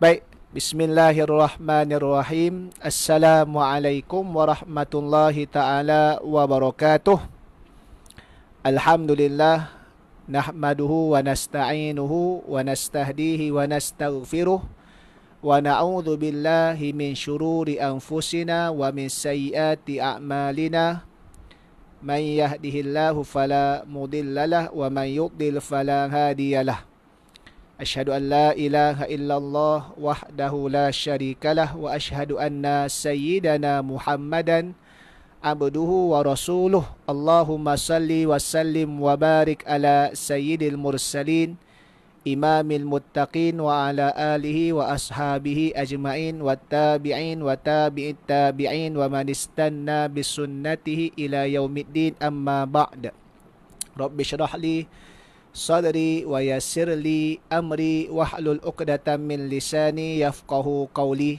Baik, bismillahirrahmanirrahim. Assalamualaikum warahmatullahi taala wabarakatuh. Alhamdulillah nahmaduhu wa nasta'inuhu wa nastahdihi wa nastaghfiruh wa na'udzu billahi min syururi anfusina wa min sayyiati a'malina. Man yahdihillahu fala mudhillalah wa man yudlil fala hadiyalah. Asyhadu an la ilaha illallah wahdahu la syarikalah wa asyhadu anna sayyidana Muhammadan abduhu wa rasuluh. Allahumma salli wa sallim wa barik ala sayyidil mursalin imamil muttaqin wa ala alihi wa ashabihi ajma'in wa tabi'in wa tabi'it tabi'in wa man istanna bisunnatihi ila yaumiddin, amma ba'd. Rabbi syrah li sadri wa yassirli amri wahlul uqdatam min lisani yafqahu qawli.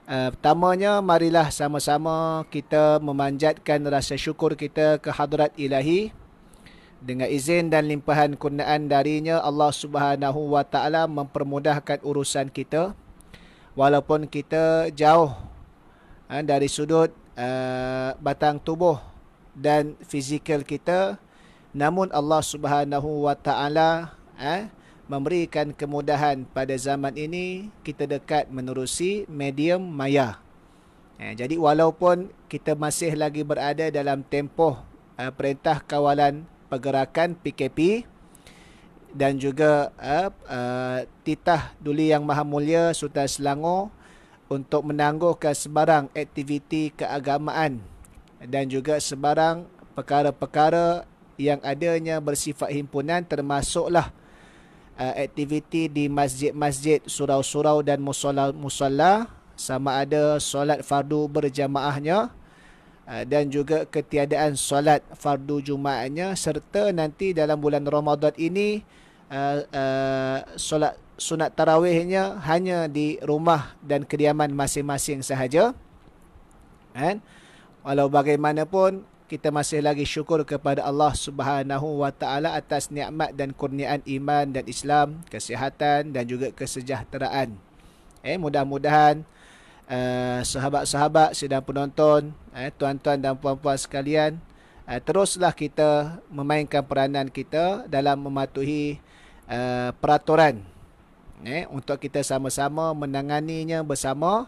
Pertamanya, marilah sama-sama kita memanjatkan rasa syukur kita ke hadrat ilahi. Dengan izin dan limpahan kurniaan darinya, Allah Subhanahu wa taala mempermudahkan urusan kita. Walaupun kita jauh dari sudut batang tubuh dan fizikal kita, namun Allah Subhanahu wa taala memberikan kemudahan pada zaman ini kita dekat menerusi medium maya. Jadi walaupun kita masih lagi berada dalam tempoh Perintah Kawalan Pergerakan PKP dan juga titah Duli Yang Maha Mulia Sultan Selangor untuk menangguhkan sebarang aktiviti keagamaan dan juga sebarang perkara-perkara yang adanya bersifat himpunan, termasuklah aktiviti di masjid-masjid, surau-surau dan musalla, sama ada solat fardu berjamaahnya dan juga ketiadaan solat fardu jumaatnya, serta nanti dalam bulan Ramadan ini solat sunat tarawihnya hanya di rumah dan kediaman masing-masing sahaja. Walau bagaimanapun, kita masih lagi syukur kepada Allah Subhanahu wa taala atas nikmat dan kurniaan iman dan Islam, kesihatan dan juga kesejahteraan. Mudah-mudahan sahabat-sahabat sedang penonton, tuan-tuan dan puan-puan sekalian, teruslah kita memainkan peranan kita dalam mematuhi peraturan untuk kita sama-sama menanganinya bersama,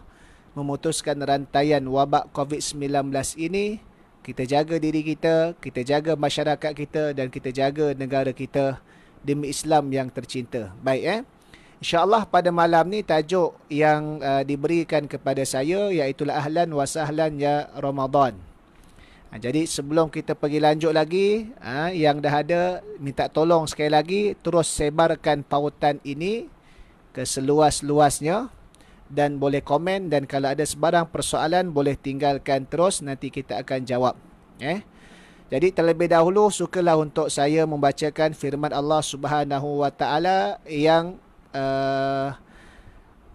memutuskan rantaian wabak COVID-19 ini. Kita jaga diri kita, kita jaga masyarakat kita dan kita jaga negara kita demi Islam yang tercinta. Baik, InsyaAllah pada malam ni tajuk yang diberikan kepada saya iaitulah Ahlan wa Sahlan ya Ramadan. Jadi sebelum kita pergi lanjut lagi, yang dah ada, minta tolong sekali lagi terus sebarkan pautan ini ke seluas-luasnya. Dan boleh komen, dan kalau ada sebarang persoalan boleh tinggalkan terus, nanti kita akan jawab. Jadi terlebih dahulu sukalah untuk saya membacakan firman Allah Subhanahu wa taala yang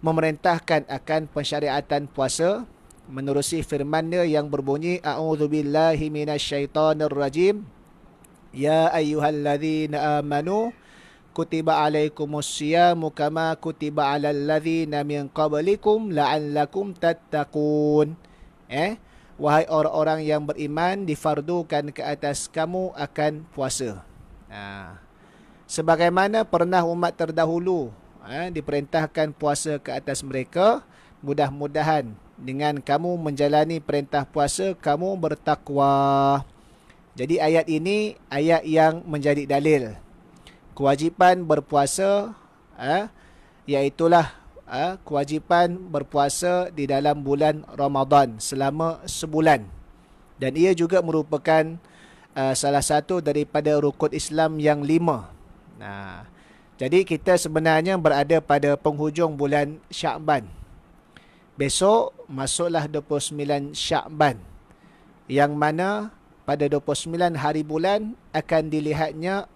memerintahkan akan pensyariatan puasa, menerusi firman-Nya yang berbunyi, A'udzubillahi minasyaitonirrajim. Ya ayyuhalladzina amanu kutiba alaikumusyiyamu kama kutiba alal ladzina min qablikum la'allakum tattaqun. Wahai orang-orang yang beriman, difardukan ke atas kamu akan puasa. Sebagaimana pernah umat terdahulu diperintahkan puasa ke atas mereka, mudah-mudahan dengan kamu menjalani perintah puasa, kamu bertakwa. Jadi ayat ini ayat yang menjadi dalil kewajipan berpuasa, iaitulah kewajipan berpuasa di dalam bulan Ramadan selama sebulan. Dan ia juga merupakan salah satu daripada rukun Islam yang 5. Jadi kita sebenarnya berada pada penghujung bulan Syakban. Besok masuklah 29 Syakban, yang mana pada 29 hari bulan akan dilihatnya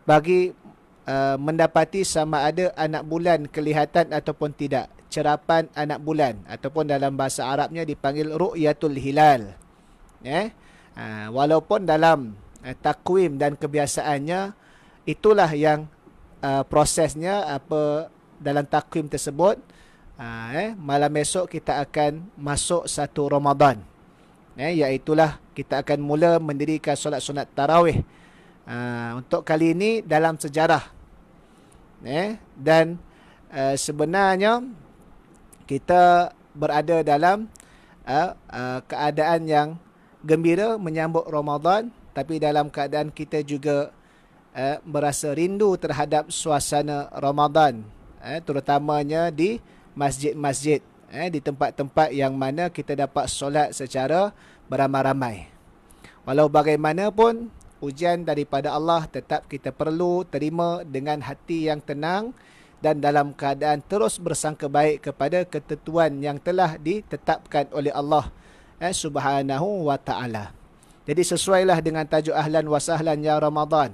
bagi mendapati sama ada anak bulan kelihatan ataupun tidak. Cerapan anak bulan, ataupun dalam bahasa Arabnya dipanggil Ru'yatul Hilal. Walaupun dalam takwim dan kebiasaannya itulah yang prosesnya dalam takwim tersebut, malam esok kita akan masuk satu Ramadan. Iaitulah kita akan mula mendirikan solat-solat tarawih. Untuk kali ini dalam sejarah. Dan sebenarnya kita berada dalam keadaan yang gembira menyambut Ramadan, tapi dalam keadaan kita juga merasa rindu terhadap suasana Ramadan, terutamanya di masjid-masjid, di tempat-tempat yang mana kita dapat solat secara beramai-ramai. Walau bagaimanapun, ujian daripada Allah tetap kita perlu terima dengan hati yang tenang dan dalam keadaan terus bersangka baik kepada ketentuan yang telah ditetapkan oleh Allah Subhanahu wa ta'ala. Jadi sesuailah dengan tajuk ahlan wa sahlan ya Ramadan.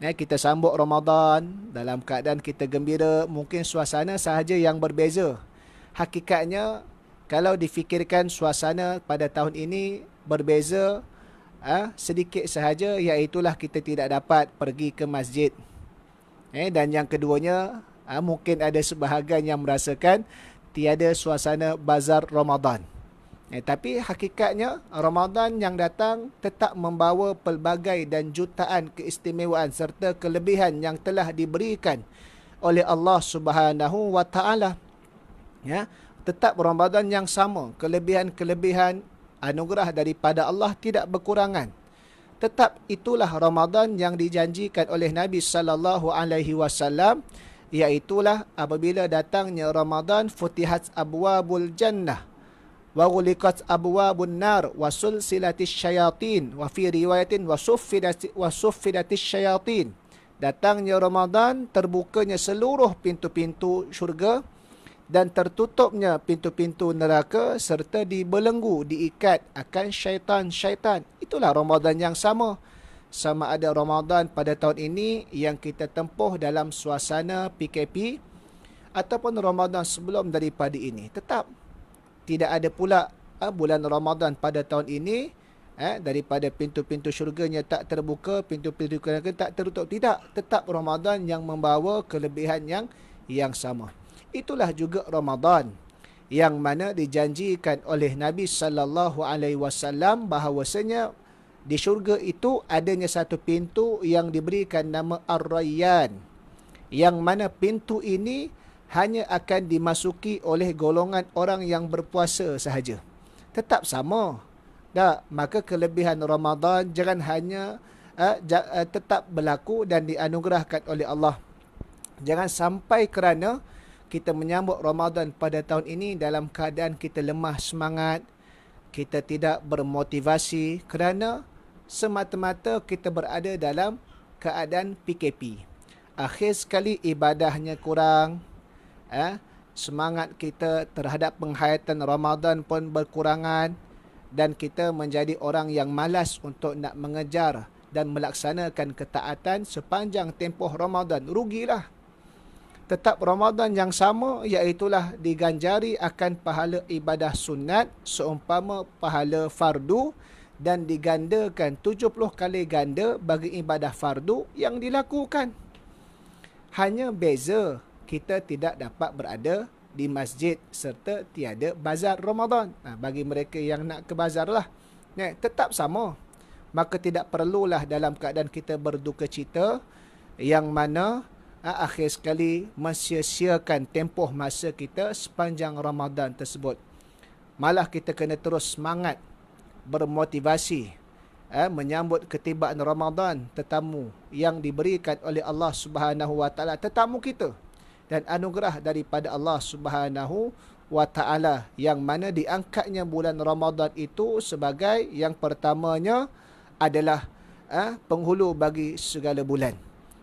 Kita sambut Ramadan dalam keadaan kita gembira, mungkin suasana sahaja yang berbeza. Hakikatnya, kalau difikirkan suasana pada tahun ini berbeza sedikit sahaja, iaitulah kita tidak dapat pergi ke masjid. Dan yang keduanya, mungkin ada sebahagian yang merasakan tiada suasana bazar Ramadan. Tapi hakikatnya Ramadan yang datang tetap membawa pelbagai dan jutaan keistimewaan serta kelebihan yang telah diberikan oleh Allah Subhanahu wa ta'ala. Tetap Ramadan yang sama, kelebihan-kelebihan anugerah daripada Allah tidak berkurangan. Tetap itulah Ramadan yang dijanjikan oleh Nabi sallallahu alaihi wasallam, iaitulah apabila datangnya Ramadan, futihat abwabul jannah wa ghuliqat abwabun nar wa sulsilatis syayatin wa fi riwayatin wa suffidatis syayatin. Datangnya Ramadan, terbukanya seluruh pintu-pintu syurga dan tertutupnya pintu-pintu neraka serta dibelenggu, diikat akan syaitan-syaitan. Itulah Ramadan yang sama. Sama ada Ramadan pada tahun ini yang kita tempuh dalam suasana PKP ataupun Ramadan sebelum daripada ini, tetap tidak ada pula bulan Ramadan pada tahun ini daripada pintu-pintu syurganya tak terbuka, pintu-pintu neraka tak tertutup. Tidak, tetap Ramadan yang membawa kelebihan yang sama. Itulah juga Ramadan yang mana dijanjikan oleh Nabi sallallahu alaihi wasallam bahawasanya di syurga itu adanya satu pintu yang diberikan nama Ar-Rayyan, yang mana pintu ini hanya akan dimasuki oleh golongan orang yang berpuasa sahaja. Tetap sama. Maka kelebihan Ramadan jangan hanya tetap berlaku dan dianugerahkan oleh Allah. Jangan sampai kerana kita menyambut Ramadan pada tahun ini dalam keadaan kita lemah semangat, kita tidak bermotivasi kerana semata-mata kita berada dalam keadaan PKP. Akhir sekali ibadahnya kurang, semangat kita terhadap penghayatan Ramadan pun berkurangan dan kita menjadi orang yang malas untuk nak mengejar dan melaksanakan ketaatan sepanjang tempoh Ramadan. Rugilah. Tetap Ramadan yang sama, iaitulah diganjari akan pahala ibadah sunat seumpama pahala fardu dan digandakan 70 kali ganda bagi ibadah fardu yang dilakukan. Hanya beza kita tidak dapat berada di masjid serta tiada bazar Ramadan. Bagi mereka yang nak ke bazar lah, tetap sama. Maka tidak perlulah dalam keadaan kita berduka cita yang mana akhir sekali mensia-siakan tempoh masa kita sepanjang Ramadan tersebut. Malah kita kena terus semangat, bermotivasi menyambut ketibaan Ramadan, tetamu yang diberikan oleh Allah Subhanahu wa ta'ala, tetamu kita dan anugerah daripada Allah Subhanahu wa ta'ala, yang mana diangkatnya bulan Ramadan itu sebagai yang pertamanya adalah penghulu bagi segala bulan.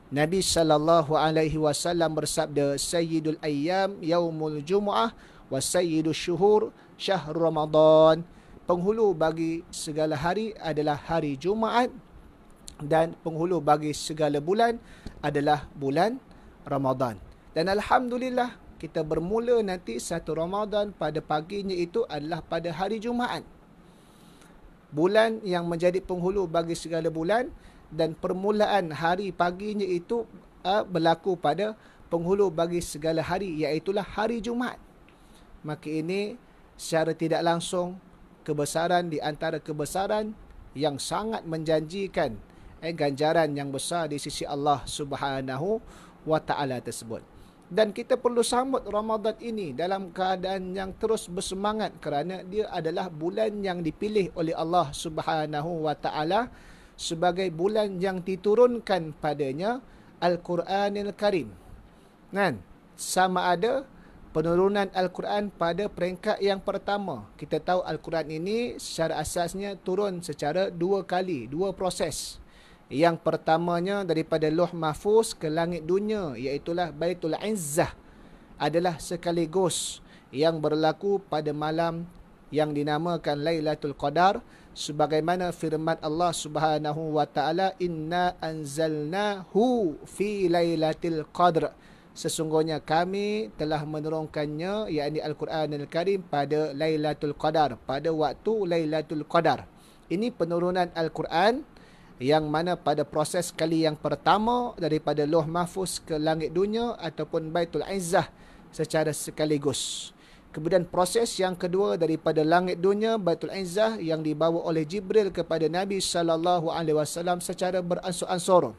Nabi sallallahu alaihi wasallam bersabda, Sayyidul ayyam yaumul jumu'ah wa sayyidul syuhur syahrul Ramadan. Penghulu bagi segala hari adalah hari Jumaat dan penghulu bagi segala bulan adalah bulan Ramadan. Dan alhamdulillah kita bermula nanti satu Ramadan pada paginya itu adalah pada hari Jumaat. Bulan yang menjadi penghulu bagi segala bulan dan permulaan hari paginya itu berlaku pada penghulu bagi segala hari, iaitulah hari Jumaat. Maka ini secara tidak langsung kebesaran di antara kebesaran yang sangat menjanjikan ganjaran yang besar di sisi Allah Subhanahu wa taala tersebut. Dan kita perlu sambut Ramadan ini dalam keadaan yang terus bersemangat kerana dia adalah bulan yang dipilih oleh Allah Subhanahu wa taala sebagai bulan yang diturunkan padanya Al-Quranil Karim. Kan? Sama ada penurunan Al-Quran pada peringkat yang pertama. Kita tahu Al-Quran ini secara asasnya turun secara dua kali, dua proses. Yang pertamanya daripada Lauh Mahfuz ke langit dunia, iaitulah Baitul Izzah, adalah sekaligus yang berlaku pada malam yang dinamakan Lailatul Qadar, sebagaimana firman Allah Subhanahu wa taala, inna anzalnahu fi lailatul qadr, sesungguhnya kami telah menurunkannya, yakni Al-Quranul Karim, pada Lailatul Qadar, pada waktu Lailatul Qadar. Ini penurunan Al-Quran yang mana pada proses kali yang pertama daripada Lauh Mahfuz ke langit dunia ataupun Baitul Izzah secara sekaligus. Kemudian proses yang kedua daripada langit dunia, Baitul Izzah, yang dibawa oleh Jibril kepada Nabi SAW secara beransur-ansur.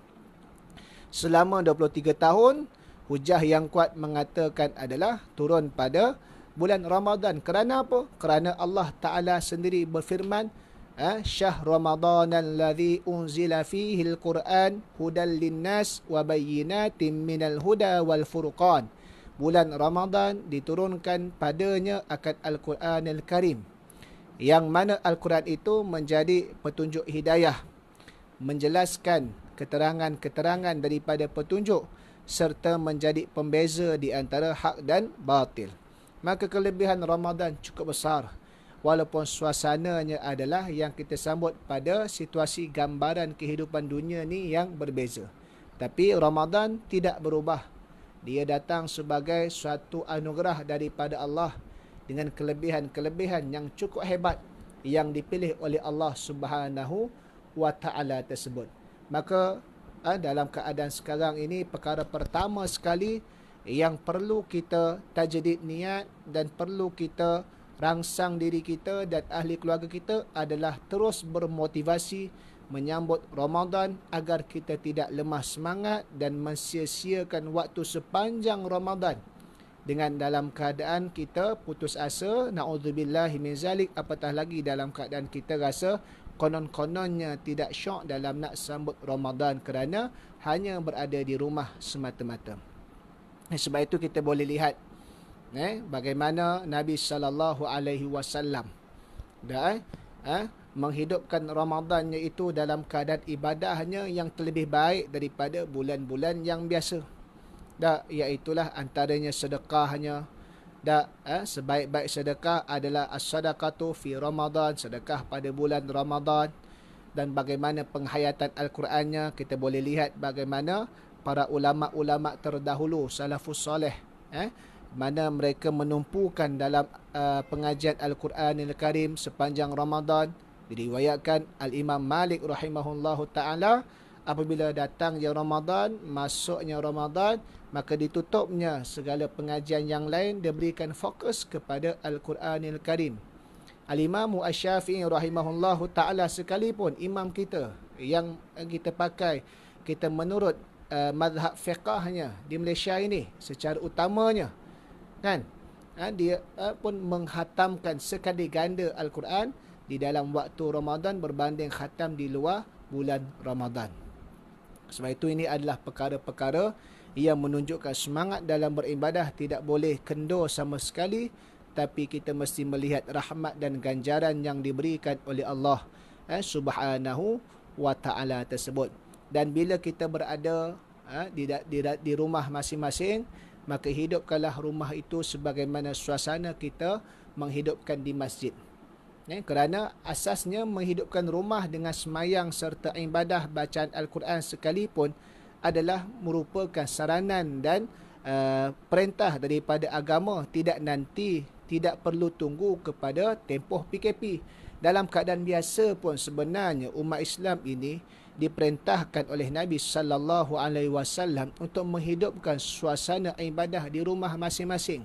Selama 23 tahun, hujah yang kuat mengatakan adalah turun pada bulan Ramadan. Kerana apa? Kerana Allah Ta'ala sendiri berfirman, syahr Ramadan alladhi unzila fihi al-Quran hudan linnas wa bayyinatin minal huda wal furqan. Bulan Ramadan diturunkan padanya akan Al-Quran Al-Karim, yang mana Al-Quran itu menjadi petunjuk hidayah, menjelaskan keterangan-keterangan daripada petunjuk, serta menjadi pembeza di antara hak dan batil. Maka kelebihan Ramadan cukup besar, walaupun suasananya adalah yang kita sambut pada situasi gambaran kehidupan dunia ni yang berbeza. Tapi Ramadan tidak berubah. Dia datang sebagai suatu anugerah daripada Allah dengan kelebihan-kelebihan yang cukup hebat yang dipilih oleh Allah Subhanahu wa taala tersebut. Maka dalam keadaan sekarang ini, perkara pertama sekali yang perlu kita tajdid niat dan perlu kita rangsang diri kita dan ahli keluarga kita adalah terus bermotivasi menyambut Ramadan agar kita tidak lemah semangat dan mensia-siakan waktu sepanjang Ramadan dengan dalam keadaan kita putus asa, na'udzubillahi min zalik, apatah lagi dalam keadaan kita rasa konon-kononnya tidak syok dalam nak sambut Ramadan kerana hanya berada di rumah semata-mata. Sebab itu kita boleh lihat bagaimana Nabi SAW menghidupkan Ramadannya itu dalam keadaan ibadahnya yang terlebih baik daripada bulan-bulan yang biasa. Iaitulah antaranya sedekahnya. Sebaik-baik sedekah adalah as-sadaqatu fi Ramadan, sedekah pada bulan Ramadan. Dan bagaimana penghayatan Al-Qurannya, kita boleh lihat bagaimana para ulama-ulama terdahulu, salafus soleh, mana mereka menumpukan dalam pengajian Al-Quranil Karim sepanjang Ramadan. Diriwayatkan Al-Imam Malik rahimahullahu ta'ala, apabila datangnya Ramadan, masuknya Ramadan, maka ditutupnya segala pengajian yang lain, dia berikan fokus kepada Al-Quranil Karim. Al-Imam Asy-Syafi'i rahimahullahu ta'ala sekalipun, imam kita yang kita pakai, kita menurut mazhab fiqahnya di Malaysia ini secara utamanya, kan, dia pun menghatamkan sekali ganda Al-Quran di dalam waktu Ramadan berbanding khatam di luar bulan Ramadan. Sebab itu ini adalah perkara-perkara yang menunjukkan semangat dalam beribadah tidak boleh kendur sama sekali, tapi kita mesti melihat rahmat dan ganjaran yang diberikan oleh Allah Subhanahu wa ta'ala tersebut. Dan bila kita berada di rumah masing-masing, maka hidupkanlah rumah itu sebagaimana suasana kita menghidupkan di masjid. Kerana asasnya menghidupkan rumah dengan semayang serta ibadah bacaan Al-Quran sekalipun adalah merupakan saranan dan perintah daripada agama. Tidak perlu tunggu kepada tempoh PKP. Dalam keadaan biasa pun sebenarnya umat Islam ini diperintahkan oleh Nabi sallallahu alaihi wasallam untuk menghidupkan suasana ibadah di rumah masing-masing.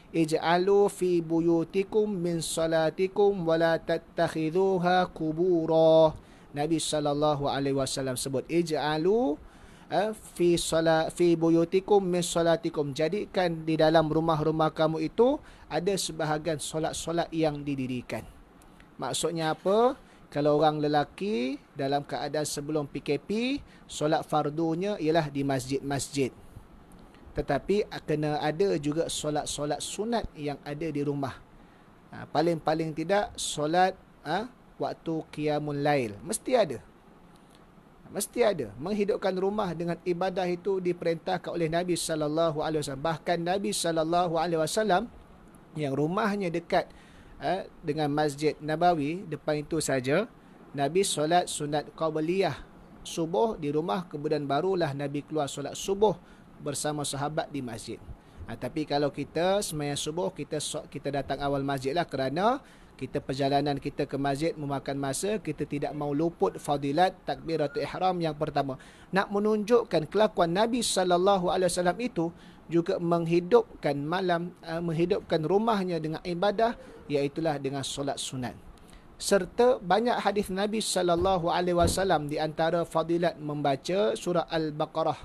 Ij'alu fi buyutikum min salatikum wa la tattakhidhuha qubura. Nabi sallallahu alaihi wasallam sebut ij'alu fi buyutikum min salatikum, jadikan di dalam rumah-rumah kamu itu ada sebahagian solat-solat yang didirikan. Maksudnya apa? Kalau orang lelaki dalam keadaan sebelum PKP, solat fardunya ialah di masjid-masjid. Tetapi kena ada juga solat-solat sunat yang ada di rumah. Paling-paling tidak solat waktu qiyamul lail. Mesti ada. Menghidupkan rumah dengan ibadah itu diperintahkan oleh Nabi SAW. Bahkan Nabi SAW yang rumahnya dekat dengan Masjid Nabawi, depan itu saja, Nabi solat sunat qabliyah subuh di rumah, kemudian barulah Nabi keluar solat subuh bersama sahabat di masjid. Tapi kalau kita sembahyang subuh, kita datang awal masjid lah, kerana kita perjalanan kita ke masjid memakan masa, kita tidak mau luput fadilat takbiratul ihram yang pertama. Nak menunjukkan kelakuan Nabi SAW itu juga menghidupkan menghidupkan rumahnya dengan ibadah, iaitulah dengan solat sunat. Serta banyak hadis Nabi SAW, di antara fadilat membaca surah Al-Baqarah,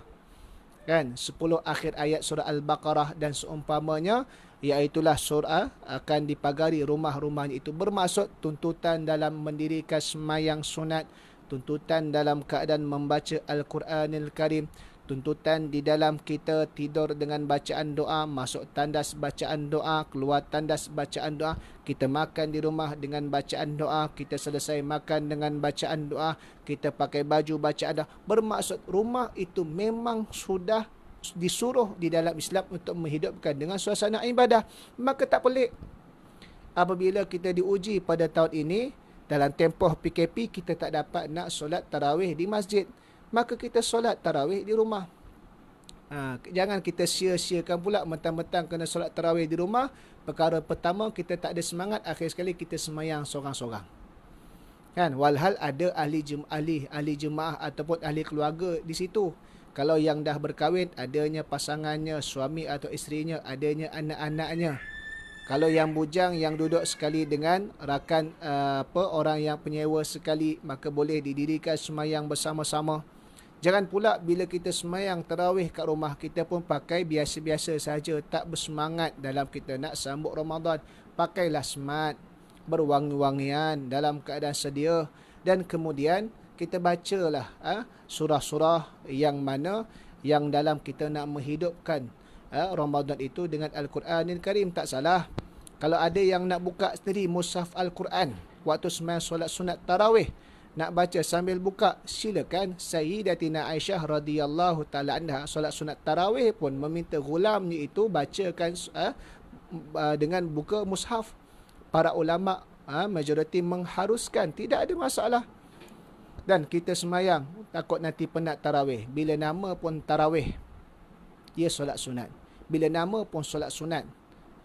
kan, 10 akhir ayat surah Al-Baqarah dan seumpamanya, iaitulah surah akan dipagari rumah-rumahnya itu. Bermaksud tuntutan dalam mendirikan semayang sunat, tuntutan dalam keadaan membaca Al-Quranil Karim, tuntutan di dalam kita tidur dengan bacaan doa, masuk tandas bacaan doa, keluar tandas bacaan doa, kita makan di rumah dengan bacaan doa, kita selesai makan dengan bacaan doa, kita pakai baju bacaan doa. Bermaksud rumah itu memang sudah disuruh di dalam Islam untuk menghidupkan dengan suasana ibadah. Maka tak pelik apabila kita diuji pada tahun ini, dalam tempoh PKP kita tak dapat nak solat tarawih di masjid, maka kita solat tarawih di rumah. Jangan kita sia-siakan pula mentang-mentang kena solat tarawih di rumah. Perkara pertama, kita tak ada semangat, akhir sekali kita semayang sorang-sorang. Kan, walhal ada ahli jemaah ataupun ahli keluarga di situ. Kalau yang dah berkahwin, adanya pasangannya, suami atau isterinya, adanya anak-anaknya. Kalau yang bujang yang duduk sekali dengan rakan orang yang penyewa sekali, maka boleh didirikan semayang bersama-sama. Jangan pula bila kita semayang tarawih kat rumah, kita pun pakai biasa-biasa saja, tak bersemangat dalam kita nak sambut Ramadan. Pakailah smart, berwangi-wangian dalam keadaan sedia, dan kemudian kita bacalah surah-surah yang mana yang dalam kita nak menghidupkan Ramadan itu dengan Al-Quranil Karim. Tak salah kalau ada yang nak buka sendiri mushaf Al-Quran waktu sembahyang solat sunat tarawih, nak baca sambil buka, silakan. Sayyidatina Aisyah radhiyallahu taala anha solat sunat tarawih pun meminta gulamnya itu bacakan dengan buka mushaf. Para ulama majoriti mengharuskan, tidak ada masalah. Dan kita semayang, takut nanti penat tarawih. Bila nama pun tarawih, ia solat sunat. Bila nama pun solat sunat,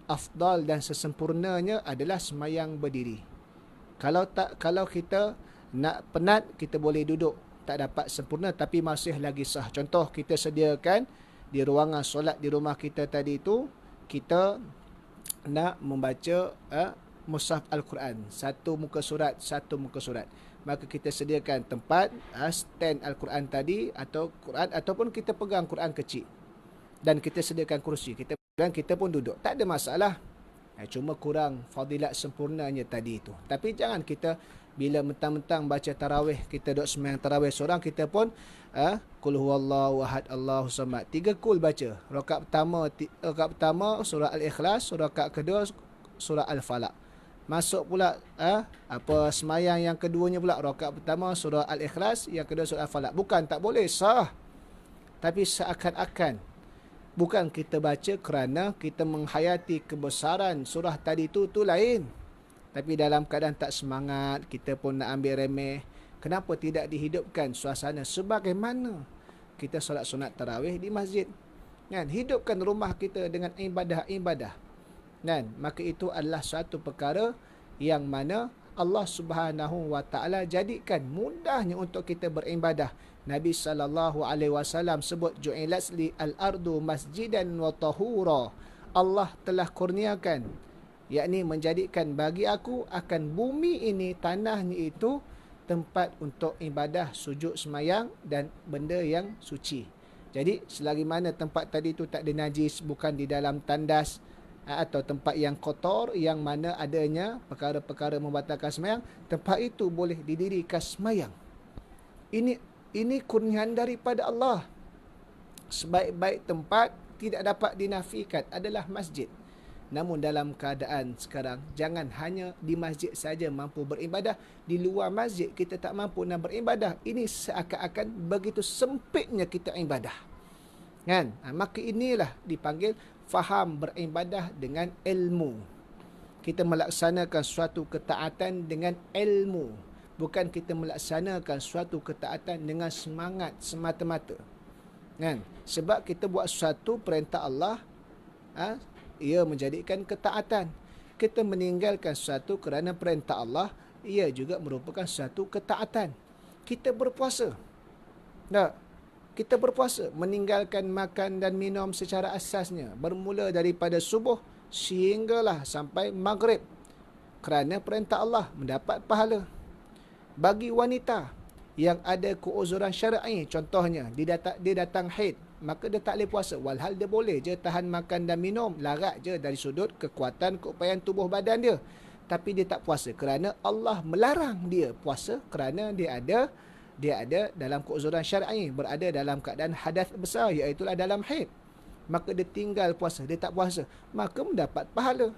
afdal dan sesempurnanya adalah semayang berdiri. Kalau kita nak penat, kita boleh duduk, tak dapat sempurna tapi masih lagi sah. Contoh, kita sediakan di ruangan solat di rumah kita tadi itu, kita nak membaca mushaf Al-Quran, satu muka surat, maka kita sediakan tempat stand Al-Quran tadi, atau Quran, ataupun kita pegang Quran kecil, dan kita sediakan kursi, kita pegang, kita pun duduk, tak ada masalah. Cuma kurang fadilat sempurnanya tadi itu. Tapi jangan kita bila mentang-mentang baca tarawih, kita duduk sembahyang tarawih seorang, kita pun qul huwallahu ahad Allahu samad, 3 kul baca. Rakaat pertama surah Al-Ikhlas, rakaat kedua surah Al-Falaq. Masuk pula semayang yang keduanya pula, rakaat pertama surah Al-Ikhlas, yang kedua surah Al-Falaq. Bukan tak boleh, sah. Tapi seakan-akan bukan kita baca kerana kita menghayati kebesaran surah tadi tu lain. Tapi dalam keadaan tak semangat, kita pun nak ambil remeh. Kenapa tidak dihidupkan suasana sebagaimana kita solat sunat tarawih di masjid? Kan? Hidupkan rumah kita dengan ibadah-ibadah. Dan maka itu adalah satu perkara yang mana Allah Subhanahu wa taala jadikan mudahnya untuk kita beribadah. Nabi sallallahu alaihi wasallam sebut ju'ilat li al-ardu masjidan wa tahura. Allah telah kurniakan, yakni menjadikan bagi aku akan bumi ini, tanahnya itu tempat untuk ibadah, sujud, semayang dan benda yang suci. Jadi selagi mana tempat tadi itu tak ada najis, bukan di dalam tandas atau tempat yang kotor yang mana adanya perkara-perkara membatalkan semayang, tempat itu boleh didirikan semayang. Ini kurniaan daripada Allah. Sebaik-baik tempat tidak dapat dinafikan adalah masjid. Namun dalam keadaan sekarang, jangan hanya di masjid saja mampu beribadah, di luar masjid kita tak mampu nak beribadah. Ini seakan-akan begitu sempitnya kita ibadah. Kan? Maka inilah dipanggil faham beribadah dengan ilmu. Kita melaksanakan suatu ketaatan dengan ilmu. Bukan kita melaksanakan suatu ketaatan dengan semangat semata-mata. Kan? Sebab kita buat suatu perintah Allah, ia menjadikan ketaatan. Kita meninggalkan sesuatu kerana perintah Allah, ia juga merupakan suatu ketaatan. Kita berpuasa. Kita berpuasa, meninggalkan makan dan minum secara asasnya, bermula daripada subuh sehinggalah sampai maghrib. Kerana perintah Allah, mendapat pahala. Bagi wanita yang ada keuzuran syar'i, contohnya dia datang haid, maka dia tak boleh puasa. Walhal dia boleh je tahan makan dan minum, larat je dari sudut kekuatan keupayaan tubuh badan dia. Tapi dia tak puasa kerana Allah melarang dia puasa kerana dia ada dalam keuzuran syar'i, berada dalam keadaan hadas besar, iaitu dalam haid. Maka dia tinggal puasa, dia tak puasa, maka mendapat pahala.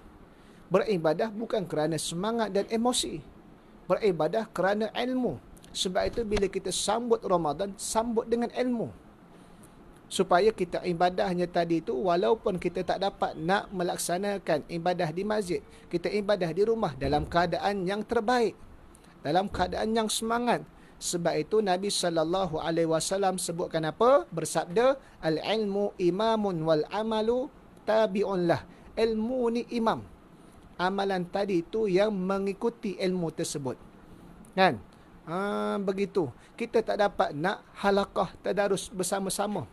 Beribadah bukan kerana semangat dan emosi. Beribadah kerana ilmu. Sebab itu bila kita sambut Ramadan, sambut dengan ilmu. Supaya kita ibadahnya tadi itu, walaupun kita tak dapat nak melaksanakan ibadah di masjid, kita ibadah di rumah dalam keadaan yang terbaik, dalam keadaan yang semangat. Sebab itu Nabi SAW sebutkan apa? Bersabda, al-ilmu imamun wal amalu tabi'un lah. Ilmu ni imam. Amalan tadi itu yang mengikuti ilmu tersebut. Kan? Begitu. Kita tak dapat nak halaqah tadarus bersama-sama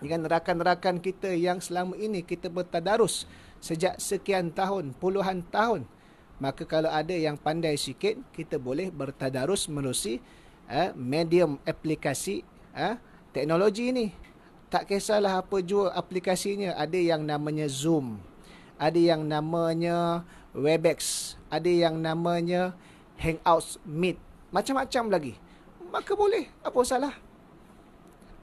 dengan rakan-rakan kita yang selama ini kita bertadarus sejak sekian tahun, puluhan tahun. Maka kalau ada yang pandai sikit, kita boleh bertadarus melalui medium aplikasi teknologi ini. Tak kisahlah apa jua aplikasinya. Ada yang namanya Zoom, ada yang namanya Webex, ada yang namanya Hangouts, Meet, macam-macam lagi. Maka boleh, apa salah?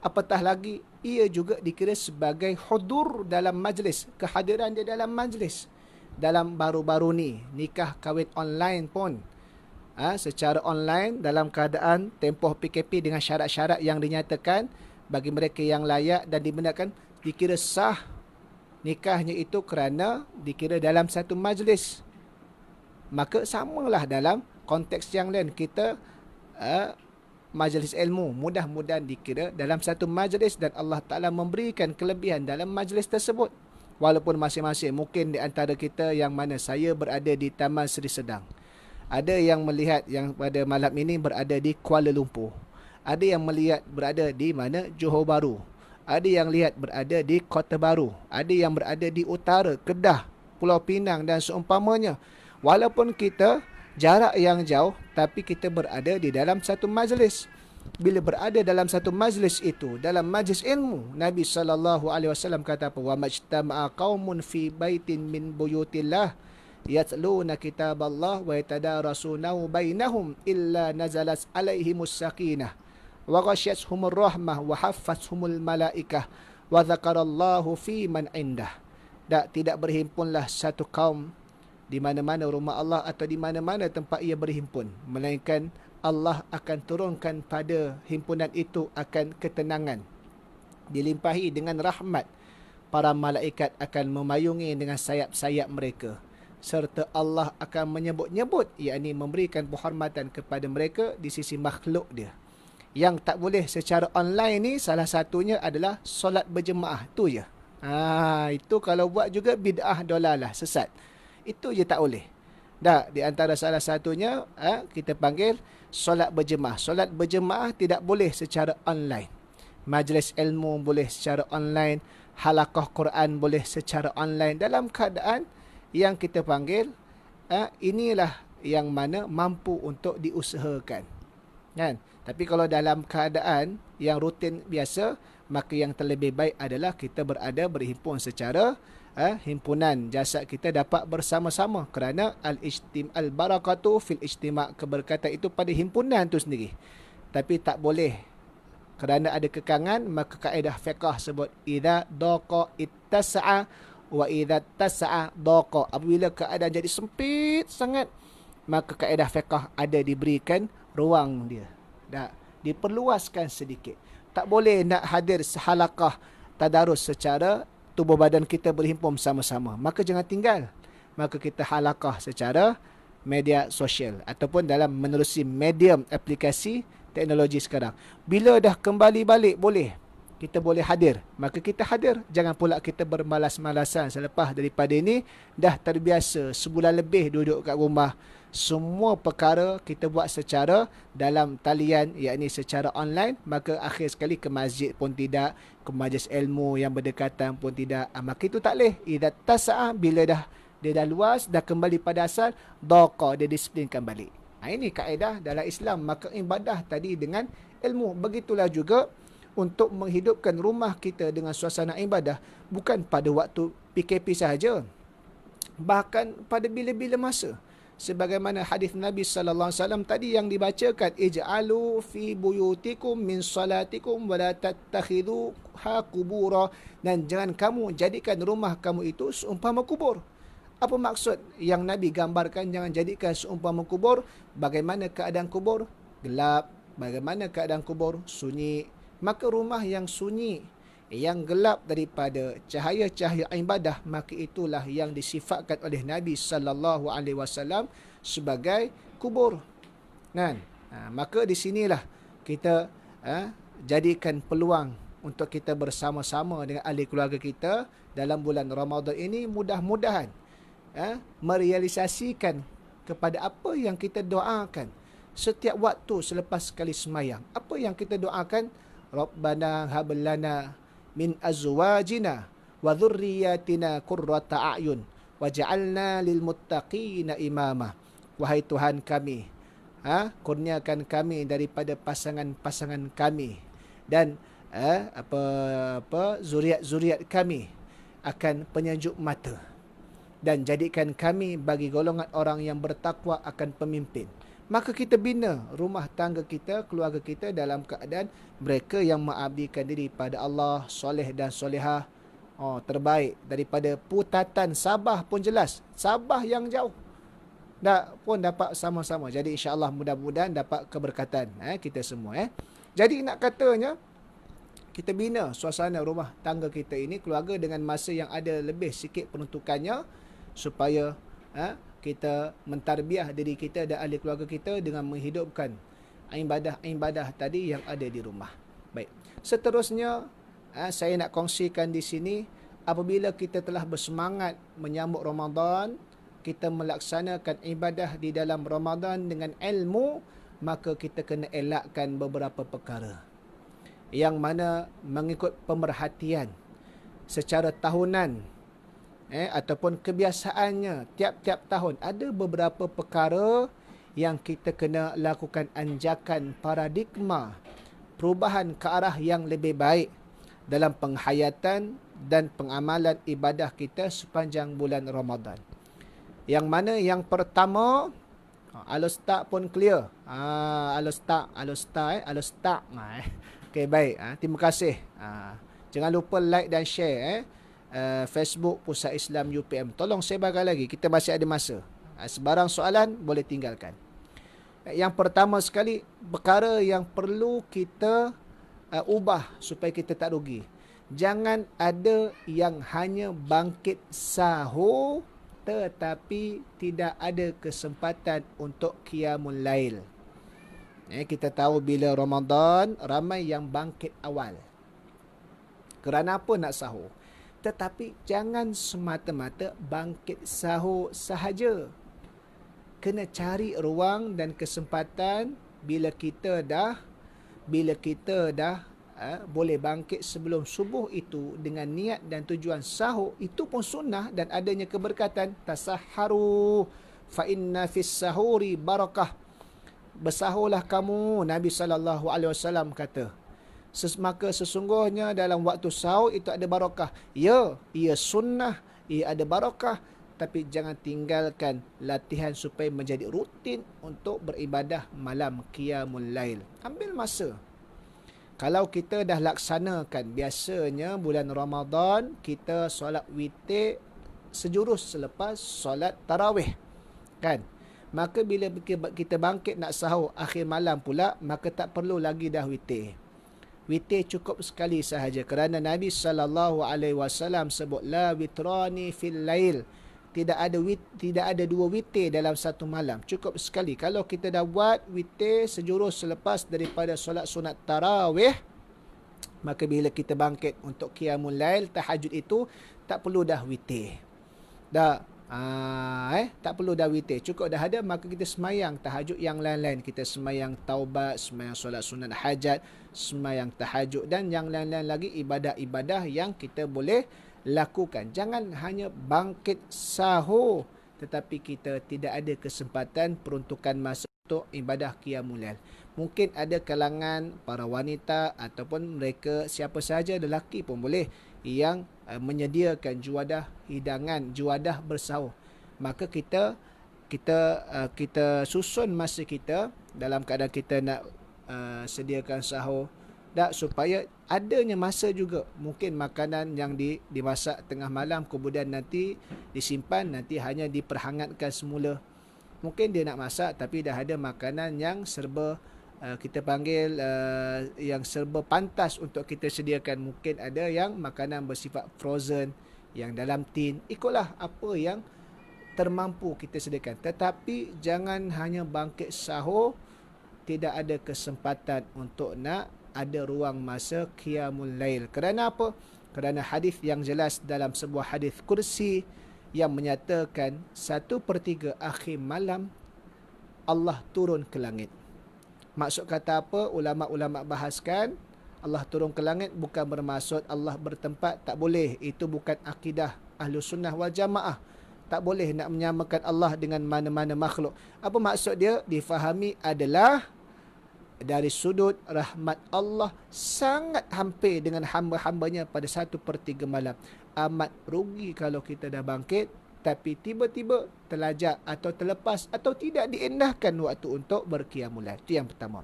Apatah lagi, ia juga dikira sebagai hudur dalam majlis, kehadiran dia dalam majlis. Dalam baru-baru ni, nikah kahwin online pun, secara online dalam keadaan tempoh PKP dengan syarat-syarat yang dinyatakan, bagi mereka yang layak dan dibenarkan, dikira sah nikahnya itu kerana dikira dalam satu majlis. Maka samalah dalam konteks yang lain, kita majlis ilmu mudah-mudahan dikira dalam satu majlis, dan Allah Ta'ala memberikan kelebihan dalam majlis tersebut. Walaupun masing-masing, mungkin di antara kita yang mana saya berada di Taman Seri Sedang, ada yang melihat yang pada malam ini berada di Kuala Lumpur, ada yang melihat berada di mana, Johor Bahru, ada yang lihat berada di Kota Baru, ada yang berada di utara, Kedah, Pulau Pinang dan seumpamanya. Walaupun kita jarak yang jauh, tapi kita berada di dalam satu majlis. Bila berada dalam satu majlis itu, dalam majlis ilmu, Nabi SAW kata apa? Wa majtama'a qaumun fi baitin min buyutillah yatluna kitaballah wa yatadarasunahu bainahum illa nazalat alaihimus sakinah wa ghasyiyatuhumur rahmah wa haffathumul malaikah wa dzakarallahu fi man indah. Tidak berhimpunlah satu kaum di mana-mana rumah Allah atau di mana-mana tempat ia berhimpun, melainkan Allah akan turunkan pada himpunan itu akan ketenangan, dilimpahi dengan rahmat. Para malaikat akan memayungi dengan sayap-sayap mereka, serta Allah akan menyebut-nyebut, yakni memberikan penghormatan kepada mereka di sisi makhluk dia. Yang tak boleh secara online ni, salah satunya adalah solat berjemaah. Itu je. Itu kalau buat juga bid'ah dolalah, sesat. Itu je tak boleh. Dah, di antara salah satunya kita panggil solat berjemaah. Solat berjemaah tidak boleh secara online. Majlis ilmu boleh secara online, halaqah Quran boleh secara online dalam keadaan yang kita panggil inilah yang mana mampu untuk diusahakan. Kan? Tapi kalau dalam keadaan yang rutin biasa, maka yang terlebih baik adalah kita berhimpun secara himpunan jasad kita dapat bersama-sama, kerana al-barakatu fil ijtima', keberkatan itu pada himpunan tu sendiri. Tapi tak boleh kerana ada kekangan, maka kaedah fiqh sebut idza daqa ittasa'a wa idza tasa'a daqa. Apabila keadaan jadi sempit sangat, maka kaedah fiqh ada diberikan ruang dia. Dah diperluaskan sedikit. Tak boleh nak hadir sehalaqah tadarus secara tubuh badan kita berhimpun sama-sama. Maka jangan tinggal. Maka kita halaqah secara media sosial ataupun dalam menerusi medium aplikasi teknologi sekarang. Bila dah kembali balik boleh, kita boleh hadir, maka kita hadir. Jangan pula kita bermalas-malasan selepas daripada ini dah terbiasa sebulan lebih duduk kat rumah. Semua perkara kita buat secara dalam talian, yakni secara online, maka akhir sekali ke masjid pun tidak, ke majlis ilmu yang berdekatan pun tidak. Maka itu tak boleh. Idza tasa'ah, bila dia dah luas, dah kembali pada asal, daqa, dia disiplinkan balik. Ini kaedah dalam Islam. Maka ibadah tadi dengan ilmu. Begitulah juga untuk menghidupkan rumah kita dengan suasana ibadah, bukan pada waktu PKP sahaja, bahkan pada bila-bila masa. Sebagaimana hadis Nabi sallallahu alaihi wasallam tadi yang dibacakan, ij'alu fi buyutikum min salatikum wa la tattakhidhuha qubura, dan jangan kamu jadikan rumah kamu itu seumpama kubur. Apa maksud yang Nabi gambarkan jangan jadikan seumpama kubur? Bagaimana keadaan kubur? Gelap. Bagaimana keadaan kubur? Sunyi. Maka rumah yang sunyi, yang gelap daripada cahaya-cahaya ibadah, maka itulah yang disifatkan oleh Nabi sallallahu alaihi wasallam sebagai kubur. Kan? Maka di sinilah kita jadikan peluang untuk kita bersama-sama dengan ahli keluarga kita dalam bulan Ramadan ini, mudah-mudahan merealisasikan kepada apa yang kita doakan setiap waktu selepas sekali semayang. Apa yang kita doakan? Rabbana hab lana min azwajina wa dhurriyyatina qurrata a'yun waj'alna lil muttaqina imama. Wahai Tuhan kami, kurniakan kami daripada pasangan-pasangan kami dan zuriat-zuriat kami akan penyejuk mata, dan jadikan kami bagi golongan orang yang bertakwa akan pemimpin. Maka kita bina rumah tangga kita, keluarga kita dalam keadaan mereka yang mengabdikan diri pada Allah, soleh dan solehah. Terbaik daripada putatan Sabah pun jelas. Sabah yang jauh pun dapat sama-sama. Jadi insya-Allah mudah-mudahan dapat keberkatan kita semua. Jadi nak katanya, kita bina suasana rumah tangga kita ini, keluarga, dengan masa yang ada lebih sikit peruntukannya, supaya kita mentarbiah diri kita dan ahli keluarga kita dengan menghidupkan ibadah-ibadah tadi yang ada di rumah. Baik. Seterusnya, saya nak kongsikan di sini, apabila kita telah bersemangat menyambut Ramadan, kita melaksanakan ibadah di dalam Ramadan dengan ilmu, maka kita kena elakkan beberapa perkara yang mana mengikut pemerhatian secara tahunan ataupun kebiasaannya tiap-tiap tahun, ada beberapa perkara yang kita kena lakukan anjakan paradigma perubahan ke arah yang lebih baik dalam penghayatan dan pengamalan ibadah kita sepanjang bulan Ramadan. Yang mana yang pertama, Al-Ustaz pun clear. Al-Ustaz. Okey, baik. Terima kasih. Jangan lupa like dan share Facebook Pusat Islam UPM. Tolong sebarkan lagi, kita masih ada masa. Sebarang soalan boleh tinggalkan. Yang pertama sekali, perkara yang perlu kita ubah supaya kita tak rugi. Jangan ada yang hanya bangkit sahur tetapi tidak ada kesempatan untuk qiyamul lail. Kita tahu bila Ramadan ramai yang bangkit awal. Kerana apa nak sahur? Tetapi jangan semata-mata bangkit sahur sahaja. kena cari ruang dan kesempatan bila kita dah boleh bangkit sebelum subuh itu dengan niat dan tujuan sahur, itu pun sunnah dan adanya keberkatan. Tasahharu fa inna fis sahuri barakah. Bersahurlah kamu, Nabi SAW kata. Maka sesungguhnya dalam waktu sahur itu ada barakah. Ya, ia sunnah, ia ada barakah, tapi jangan tinggalkan latihan supaya menjadi rutin untuk beribadah malam qiyamul lail. Ambil masa. Kalau kita dah laksanakan, biasanya bulan Ramadan kita solat witir sejurus selepas solat tarawih, kan? Maka bila kita bangkit nak sahur akhir malam pula, maka tak perlu lagi dah witir. Witir cukup sekali sahaja, kerana Nabi SAW sebut la witrani fil lail. Tidak ada dua witir dalam satu malam. Cukup sekali. Kalau kita dah buat witir sejurus selepas daripada solat sunat tarawih, maka bila kita bangkit untuk qiyamul lail, tahajud itu, tak perlu dah witir. Tak perlu dah witir. Cukup dah ada, maka kita semayang tahajud yang lain-lain. Kita semayang taubat, semayang solat sunat hajat, semayang tahajud dan yang lain-lain lagi ibadah-ibadah yang kita boleh lakukan. Jangan hanya bangkit sahur tetapi kita tidak ada kesempatan peruntukan masa untuk ibadah qiyamul lail. Mungkin ada kalangan para wanita ataupun mereka siapa sahaja, lelaki pun boleh, yang menyediakan juadah bersahur. Maka kita susun masa kita dalam keadaan kita nak sediakan sahur, supaya adanya masa juga. Mungkin makanan yang dimasak tengah malam kemudian nanti disimpan, nanti hanya diperhangatkan semula. Mungkin dia nak masak tapi dah ada makanan yang serba kita panggil yang serba pantas untuk kita sediakan. Mungkin ada yang makanan bersifat frozen, yang dalam tin. Ikutlah apa yang termampu kita sediakan. Tetapi jangan hanya bangkit sahur, tidak ada kesempatan untuk nak ada ruang masa qiyamul lail. Kerana apa? Kerana hadis yang jelas dalam sebuah hadis kursi yang menyatakan 1/3 akhir malam Allah turun ke langit. Maksud kata apa? Ulama-ulama bahaskan, Allah turun ke langit bukan bermaksud Allah bertempat. Tak boleh. Itu bukan akidah Ahlus Sunnah wal Jamaah. Tak boleh nak menyamakan Allah dengan mana-mana makhluk. Apa maksud dia? Difahami adalah dari sudut rahmat Allah sangat hampir dengan hamba-hambanya pada 1/3 malam. Amat rugi kalau kita dah bangkit tapi tiba-tiba terlajak atau terlepas atau tidak diendahkan waktu untuk berqiyamul lail. Itu yang pertama.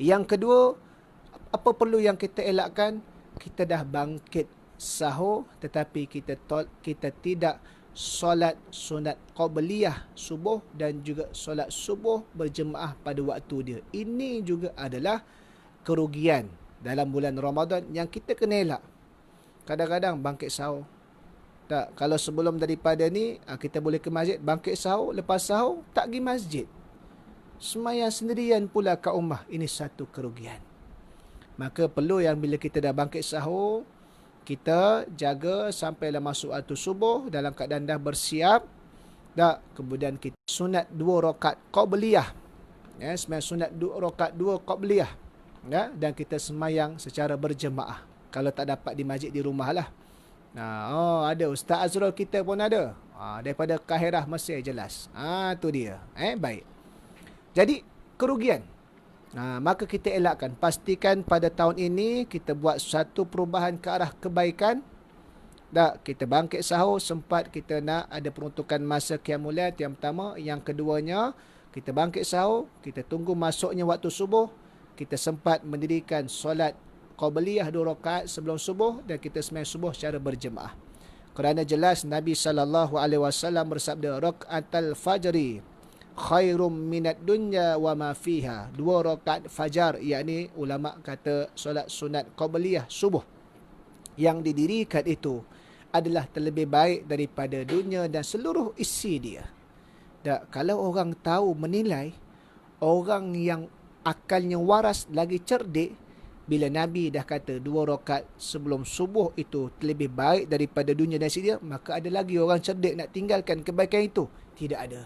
Yang kedua, apa perlu yang kita elakkan? Kita dah bangkit sahur tetapi kita tidak solat sunat qabliyah subuh dan juga solat subuh berjemaah pada waktu dia. Ini juga adalah kerugian dalam bulan Ramadan yang kita kena elak. Kadang-kadang bangkit sahur. Kalau sebelum daripada ni kita boleh ke masjid, bangkit sahur, lepas sahur tak pergi masjid. Semayang sendirian pula kat rumah. Ini satu kerugian. Maka perlu yang bila kita dah bangkit sahur, kita jaga sampailah masuk waktu subuh dalam keadaan dah bersiap. Kemudian kita sunat 2 rakaat qabliyah. Semayang sunat 2 rakaat 2 qabliyah. Dan kita semayang secara berjemaah. Kalau tak dapat di masjid, di rumah lah. Ada Ustaz Azrul kita pun ada. Daripada Kahirah Mesir, jelas. Tu dia. Baik. Jadi kerugian. Maka kita elakkan. Pastikan pada tahun ini kita buat satu perubahan ke arah kebaikan. Kita bangkit sahur, sempat kita nak ada peruntukan masa qiyamul lail. Yang pertama. Yang keduanya, kita bangkit sahur, kita tunggu masuknya waktu subuh, kita sempat mendirikan solat qabliyah 2 rakaat sebelum subuh dan kita sembahyang subuh secara berjemaah. Kerana jelas Nabi SAW bersabda, rakaatal fajri khairum minad dunya wa ma fiha. 2 rakaat fajar, yakni ulama kata solat sunat qabliyah subuh yang didirikan itu adalah terlebih baik daripada dunia dan seluruh isi dia. Kalau orang tahu menilai, orang yang akalnya waras lagi cerdik, bila Nabi dah kata 2 rakaat sebelum subuh itu terlebih baik daripada dunia dan isi dia, maka ada lagi orang cerdik nak tinggalkan kebaikan itu? Tidak ada.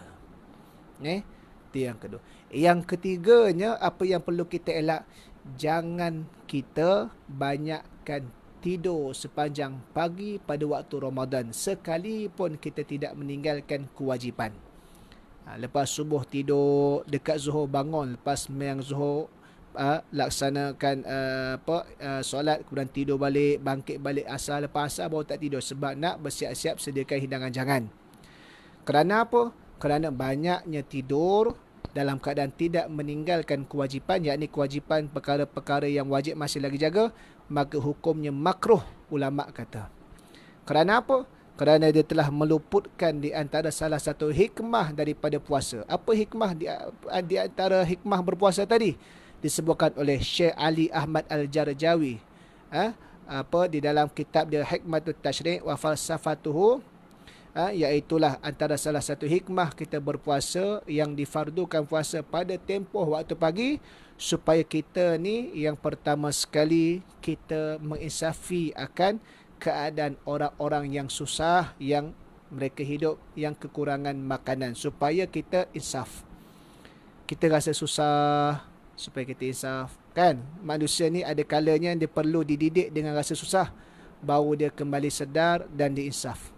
Itu yang kedua. Yang ketiganya, apa yang perlu kita elak, jangan kita banyakkan tidur sepanjang pagi pada waktu Ramadan sekalipun kita tidak meninggalkan kewajipan. Lepas subuh tidur, dekat zuhur bangun, lepas sembahyang zuhur laksanakan solat, kemudian tidur balik, bangkit balik asar, lepas asar baru tak tidur sebab nak bersiap-siap sediakan hidangan jangan. Kerana apa? Kerana banyaknya tidur dalam keadaan tidak meninggalkan kewajipan, yakni kewajipan perkara-perkara yang wajib masih lagi jaga, maka hukumnya makruh, ulama kata. Kerana apa? Kerana dia telah meluputkan di antara salah satu hikmah daripada puasa. Apa hikmah di antara hikmah berpuasa tadi? Disebutkan oleh Syekh Ali Ahmad Al-Jarjawi. Di dalam kitab dia Hikmatut Tashri' wa Falsafatuhu, iaitulah antara salah satu hikmah kita berpuasa yang difardukan puasa pada tempoh waktu pagi, supaya kita ni yang pertama sekali kita menginsafi akan keadaan orang-orang yang susah, yang mereka hidup yang kekurangan makanan, supaya kita insaf. Kita rasa susah, supaya kita insaf. Kan? Manusia ni ada kalanya dia perlu dididik dengan rasa susah, baru dia kembali sedar dan diinsaf.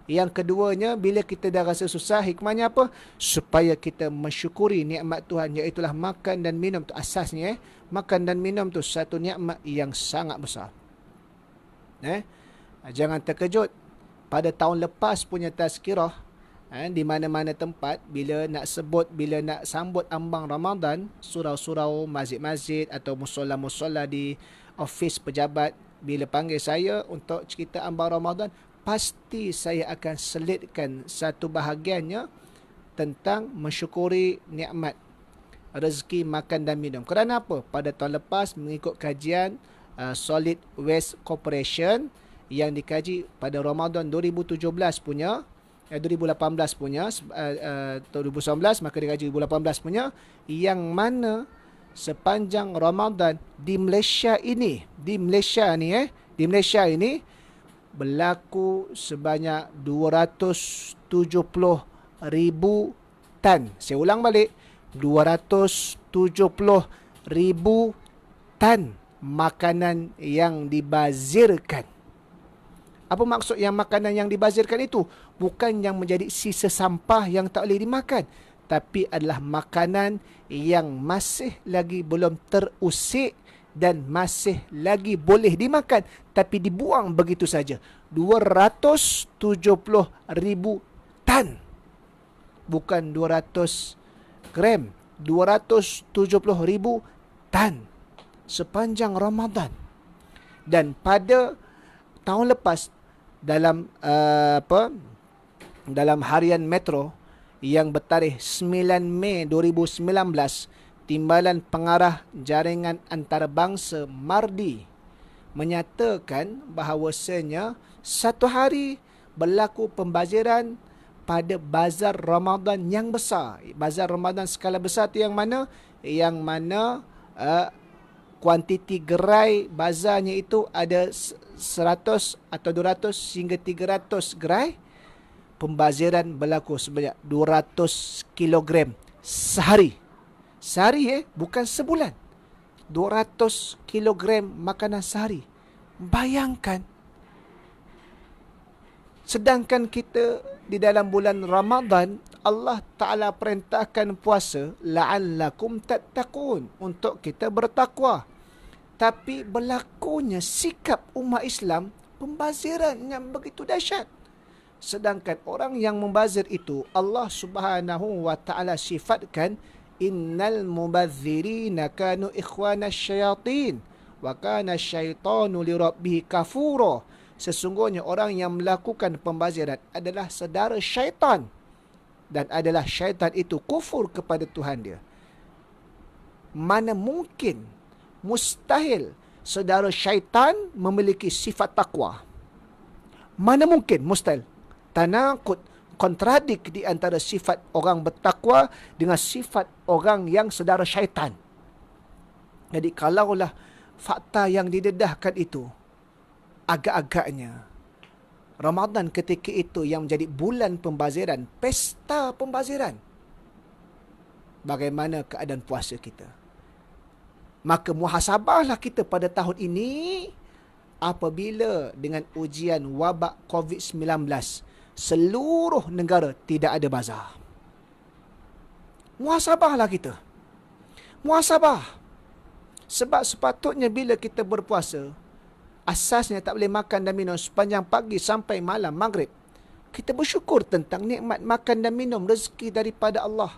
Yang keduanya, bila kita dah rasa susah, hikmahnya apa? Supaya kita mensyukuri nikmat Tuhan, iaitulah makan dan minum tu asasnya. Makan dan minum tu satu nikmat yang sangat besar. Jangan terkejut, pada tahun lepas punya tazkirah, di mana-mana tempat bila nak sambut ambang Ramadan, surau-surau, masjid-masjid atau musola-musola di ofis pejabat, bila panggil saya untuk cerita ambang Ramadan, pasti saya akan selitkan satu bahagiannya tentang mensyukuri nikmat rezeki makan dan minum. Kerana apa? Pada tahun lepas, mengikut kajian Solid Waste Corporation yang dikaji pada Ramadan 2017 punya, 2018 punya, 2019, maka dikaji 2018 punya, yang mana sepanjang Ramadan di Malaysia ini berlaku sebanyak 270,000 tan. Saya ulang balik, 270,000 tan makanan yang dibazirkan. Apa maksud yang makanan yang dibazirkan itu? Bukan yang menjadi sisa sampah yang tak boleh dimakan, tapi adalah makanan yang masih lagi belum terusik dan masih lagi boleh dimakan, tapi dibuang begitu saja. 270,000 tan. Bukan 200 gram. 270,000 tan sepanjang Ramadan. Dan pada tahun lepas, dalam dalam harian Metro yang bertarikh 9 Mei 2019, Timbalan Pengarah Jaringan Antarabangsa MARDI menyatakan bahawasanya satu hari berlaku pembaziran pada bazar Ramadan yang besar. Bazar Ramadan skala besar tu yang mana? Yang mana kuantiti gerai bazarnya itu ada 100 atau 200 hingga 300 gerai. Pembaziran berlaku sebanyak 200 kilogram sehari. Sehari bukan sebulan. 200 kilogram makanan sehari. Bayangkan. Sedangkan kita di dalam bulan Ramadan, Allah Ta'ala perintahkan puasa, la'allakum tattaqun, untuk kita bertakwa. Tapi berlakunya sikap umat Islam, pembaziran yang begitu dahsyat. Sedangkan orang yang membazir itu, Allah Subhanahu wa Ta'ala sifatkan, innal mubadzirina kanu ikhwana syayatin wa kana syaitanu lirabbih kafura. Sesungguhnya orang yang melakukan pembaziran adalah saudara syaitan, dan adalah syaitan itu kufur kepada Tuhan dia. Mana mungkin, mustahil saudara syaitan memiliki sifat takwa. Mana mungkin, mustahil. Tanakut, kontradik di antara sifat orang bertakwa dengan sifat orang yang saudara syaitan. Jadi kalaulah fakta yang didedahkan itu, agak-agaknya Ramadan ketika itu yang menjadi bulan pembaziran, pesta pembaziran. bagaimana keadaan puasa kita. Maka muhasabahlah kita pada tahun ini apabila dengan ujian wabak COVID-19 seluruh negara tidak ada bazar. Muhasabahlah kita. Muhasabah. Sebab sepatutnya bila kita berpuasa, asasnya tak boleh makan dan minum sepanjang pagi sampai malam maghrib. Kita bersyukur tentang nikmat makan dan minum, rezeki daripada Allah.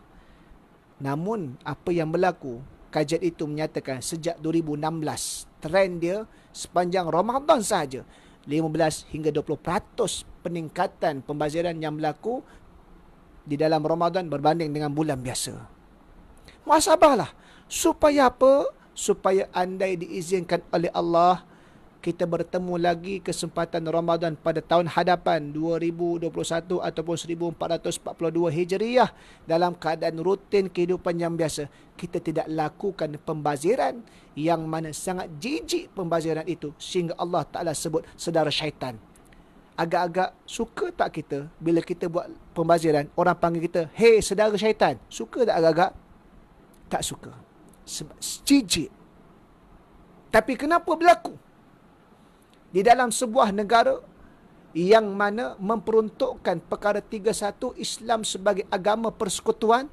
Namun apa yang berlaku, kajian itu menyatakan sejak 2016, trend dia sepanjang Ramadan sahaja 15 hingga 20% peningkatan pembaziran yang berlaku di dalam Ramadan berbanding dengan bulan biasa. Muhasabahlah. Supaya apa? Supaya andai diizinkan oleh Allah, kita bertemu lagi kesempatan Ramadan pada tahun hadapan 2021 ataupun 1442 Hijriah dalam keadaan rutin kehidupan yang biasa. Kita tidak lakukan pembaziran yang mana sangat jijik pembaziran itu sehingga Allah Ta'ala sebut saudara syaitan. Agak-agak suka tak kita bila kita buat pembaziran, orang panggil kita, hey saudara syaitan. Suka tak agak-agak? Tak suka. Sebab jijik. Tapi kenapa berlaku? Di dalam sebuah negara yang mana memperuntukkan perkara 31 Islam sebagai agama persekutuan,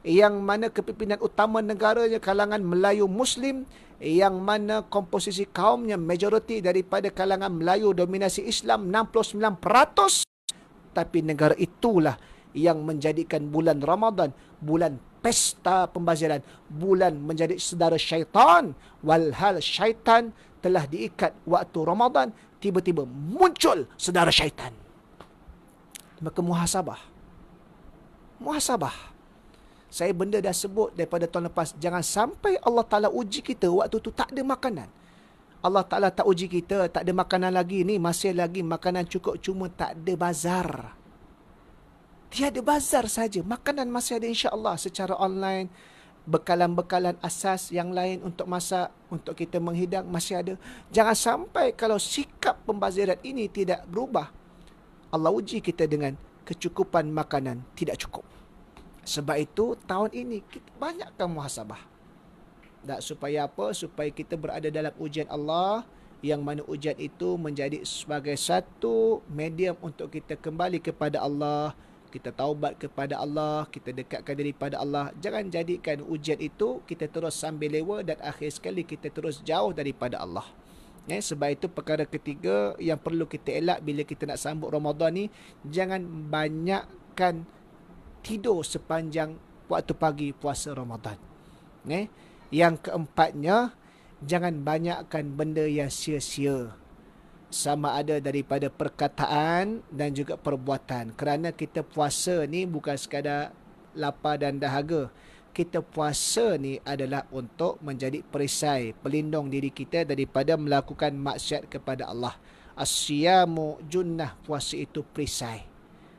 yang mana kepimpinan utama negaranya kalangan Melayu Muslim, yang mana komposisi kaumnya majoriti daripada kalangan Melayu dominasi Islam 69%, tapi negara itulah yang menjadikan bulan Ramadan bulan pesta pembaziran, bulan menjadi saudara syaitan, walhal syaitan telah diikat waktu Ramadan, tiba-tiba muncul saudara syaitan. Maka muhasabah. Muhasabah. Saya benda dah sebut daripada tahun lepas, jangan sampai Allah Ta'ala uji kita waktu tu tak ada makanan. Allah Ta'ala tak uji kita, tak ada makanan lagi ni, masih lagi makanan cukup, cuma tak ada bazar. Tiada bazar saja. Makanan masih ada insya-Allah secara online. Bekalan-bekalan asas yang lain untuk masak, untuk kita menghidang masih ada. Jangan sampai kalau sikap pembaziran ini tidak berubah, Allah uji kita dengan kecukupan makanan tidak cukup. Sebab itu tahun ini kita banyakkan muhasabah. Dan supaya apa? Supaya kita berada dalam ujian Allah, yang mana ujian itu menjadi sebagai satu medium untuk kita kembali kepada Allah, kita taubat kepada Allah, kita dekatkan diri pada Allah. Jangan jadikan ujian itu kita terus sambil lewa dan akhir sekali kita terus jauh daripada Allah. Sebab itu perkara ketiga yang perlu kita elak bila kita nak sambut Ramadan ni, jangan banyakkan tidur sepanjang waktu pagi puasa Ramadan. Yang keempatnya, jangan banyakkan benda yang sia-sia, sama ada daripada perkataan dan juga perbuatan. Kerana kita puasa ni bukan sekadar lapar dan dahaga. Kita puasa ni adalah untuk menjadi perisai, pelindung diri kita daripada melakukan maksiat kepada Allah. As-siyamu junnah, puasa itu perisai.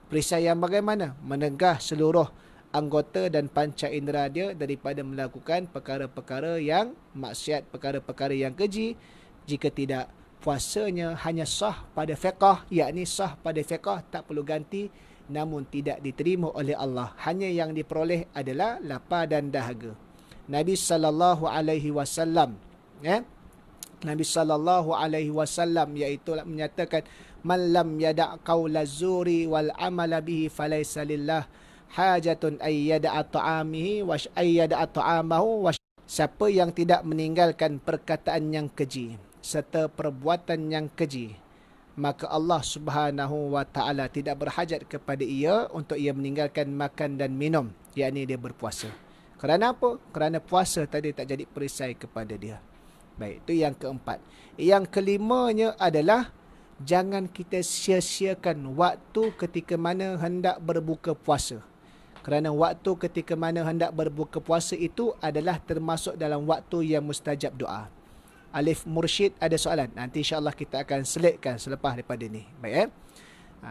Perisai yang bagaimana? Menegah seluruh anggota dan panca indera dia daripada melakukan perkara-perkara yang maksiat, perkara-perkara yang keji. Jika tidak, puasanya hanya sah pada fiqah, yakni sah pada fiqah, tak perlu ganti, namun tidak diterima oleh Allah. Hanya yang diperoleh adalah lapar dan dahaga. Nabi sallallahu alaihi wasallam, Nabi sallallahu alaihi wasallam iaitu menyatakan, man lam yada' qaula zuri wal amala bihi falaysa lillah hajatun ay yada'a ta'amihi wa ay yada'a ta'amahu wa. Siapa yang tidak meninggalkan perkataan yang keji serta perbuatan yang keji, maka Allah Subhanahu wa Ta'ala tidak berhajat kepada ia untuk ia meninggalkan makan dan minum, yakni dia berpuasa. Kerana apa? Kerana puasa tadi tak jadi perisai kepada dia. Baik, itu yang keempat. Yang kelimanya adalah jangan kita sia-siakan waktu ketika mana hendak berbuka puasa. Kerana waktu ketika mana hendak berbuka puasa itu adalah termasuk dalam waktu yang mustajab doa. Alif Mursyid ada soalan. Nanti insya-Allah kita akan selitkan selepas daripada ni. Baik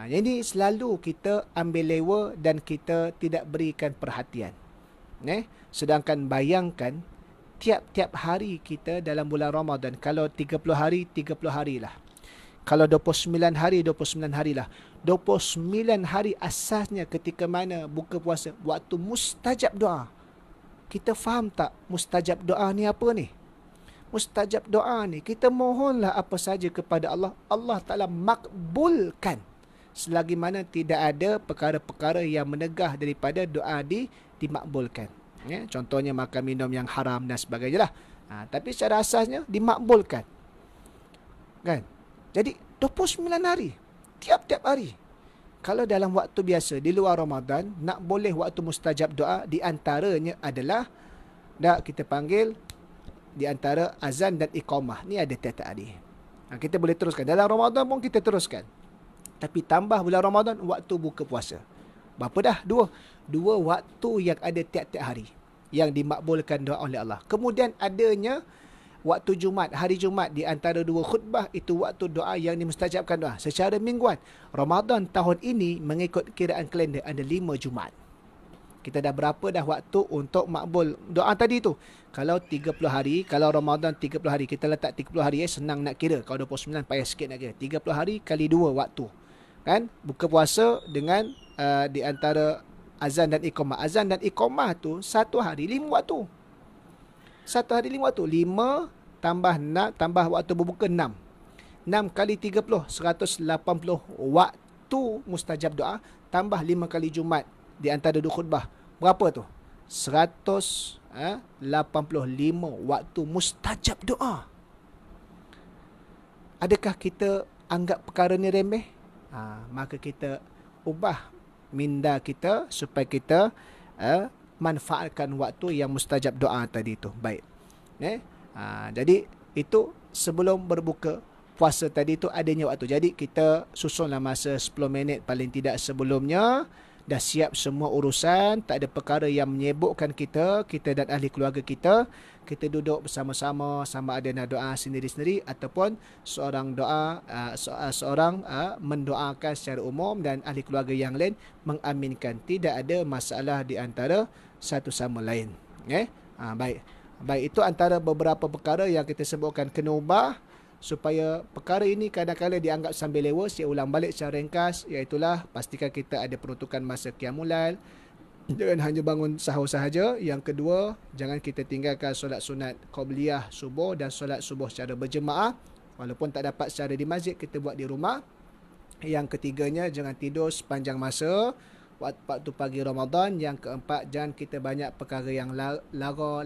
jadi selalu kita ambil lewa dan kita tidak berikan perhatian. Sedangkan bayangkan tiap-tiap hari kita dalam bulan Ramadan, kalau 30 hari, 30 harilah. Kalau 29 hari, 29 harilah. 29 hari asasnya ketika mana buka puasa, waktu mustajab doa. kita faham tak mustajab doa ni apa ni? Mustajab doa ni, kita mohonlah apa saja kepada Allah, Allah Ta'ala makbulkan. Selagi mana tidak ada perkara-perkara yang menegah daripada doa dimakbulkan. Ya, contohnya makan minum yang haram dan sebagainya lah. Tapi secara asasnya dimakbulkan. Kan? Jadi 29 hari. Tiap-tiap hari. Kalau dalam waktu biasa di luar Ramadan, nak boleh waktu mustajab doa, di antaranya adalah kita panggil di antara azan dan iqamah. Ni ada tiap-tiap hari. Kita boleh teruskan. Dalam Ramadan pun kita teruskan. Tapi tambah bulan Ramadan, waktu buka puasa. Berapa dah? Dua waktu yang ada tiap-tiap hari. Yang dimakbulkan doa oleh Allah. Kemudian adanya waktu Jumaat, hari Jumaat di antara dua khutbah, itu waktu doa yang dimustajabkan doa. Secara mingguan, Ramadan tahun ini mengikut kiraan kalender ada 5 Jumaat. Kita dah berapa dah waktu untuk makbul doa tadi tu. Kalau 30 hari, kalau Ramadan 30 hari, kita letak 30 hari, senang nak kira. Kalau 29 payah sikit nak kira. 30 hari kali 2 waktu. Kan? Buka puasa dengan di antara azan dan iqamah. Azan dan iqamah tu 1 hari 5 waktu. 1 hari 5 waktu. 5 tambah 6, tambah waktu berbuka 6. 6 kali 30, 180 waktu mustajab doa. Tambah 5 kali Jumaat di antara 2 khutbah. Berapa tu? 185 waktu mustajab doa. Adakah kita anggap perkara ni remeh? Maka kita ubah minda kita supaya kita manfaatkan waktu yang mustajab doa tadi tu. Baik. Jadi itu sebelum berbuka puasa tadi tu adanya waktu. Jadi kita susunlah masa 10 minit paling tidak sebelumnya. Dah siap semua urusan, tak ada perkara yang menyebukkan kita dan ahli keluarga kita. Kita duduk bersama-sama, sama ada nak doa sendiri-sendiri ataupun seorang mendoakan secara umum dan ahli keluarga yang lain mengaminkan. Tidak ada masalah di antara satu sama lain. Baik. Baik, itu antara beberapa perkara yang kita sebutkan kena ubah supaya perkara ini kadang-kadang dianggap sambil lewa. Saya ulang balik secara ringkas, iaitulah pastikan kita ada peruntukan masa qiyamul lail. Jangan hanya bangun sahur sahaja. Yang kedua, jangan kita tinggalkan solat sunat qabliyah subuh dan solat subuh secara berjemaah. Walaupun tak dapat secara di masjid, kita buat di rumah. Yang ketiganya, jangan tidur sepanjang masa waktu pagi Ramadan. Yang keempat, jangan kita banyak perkara yang lara,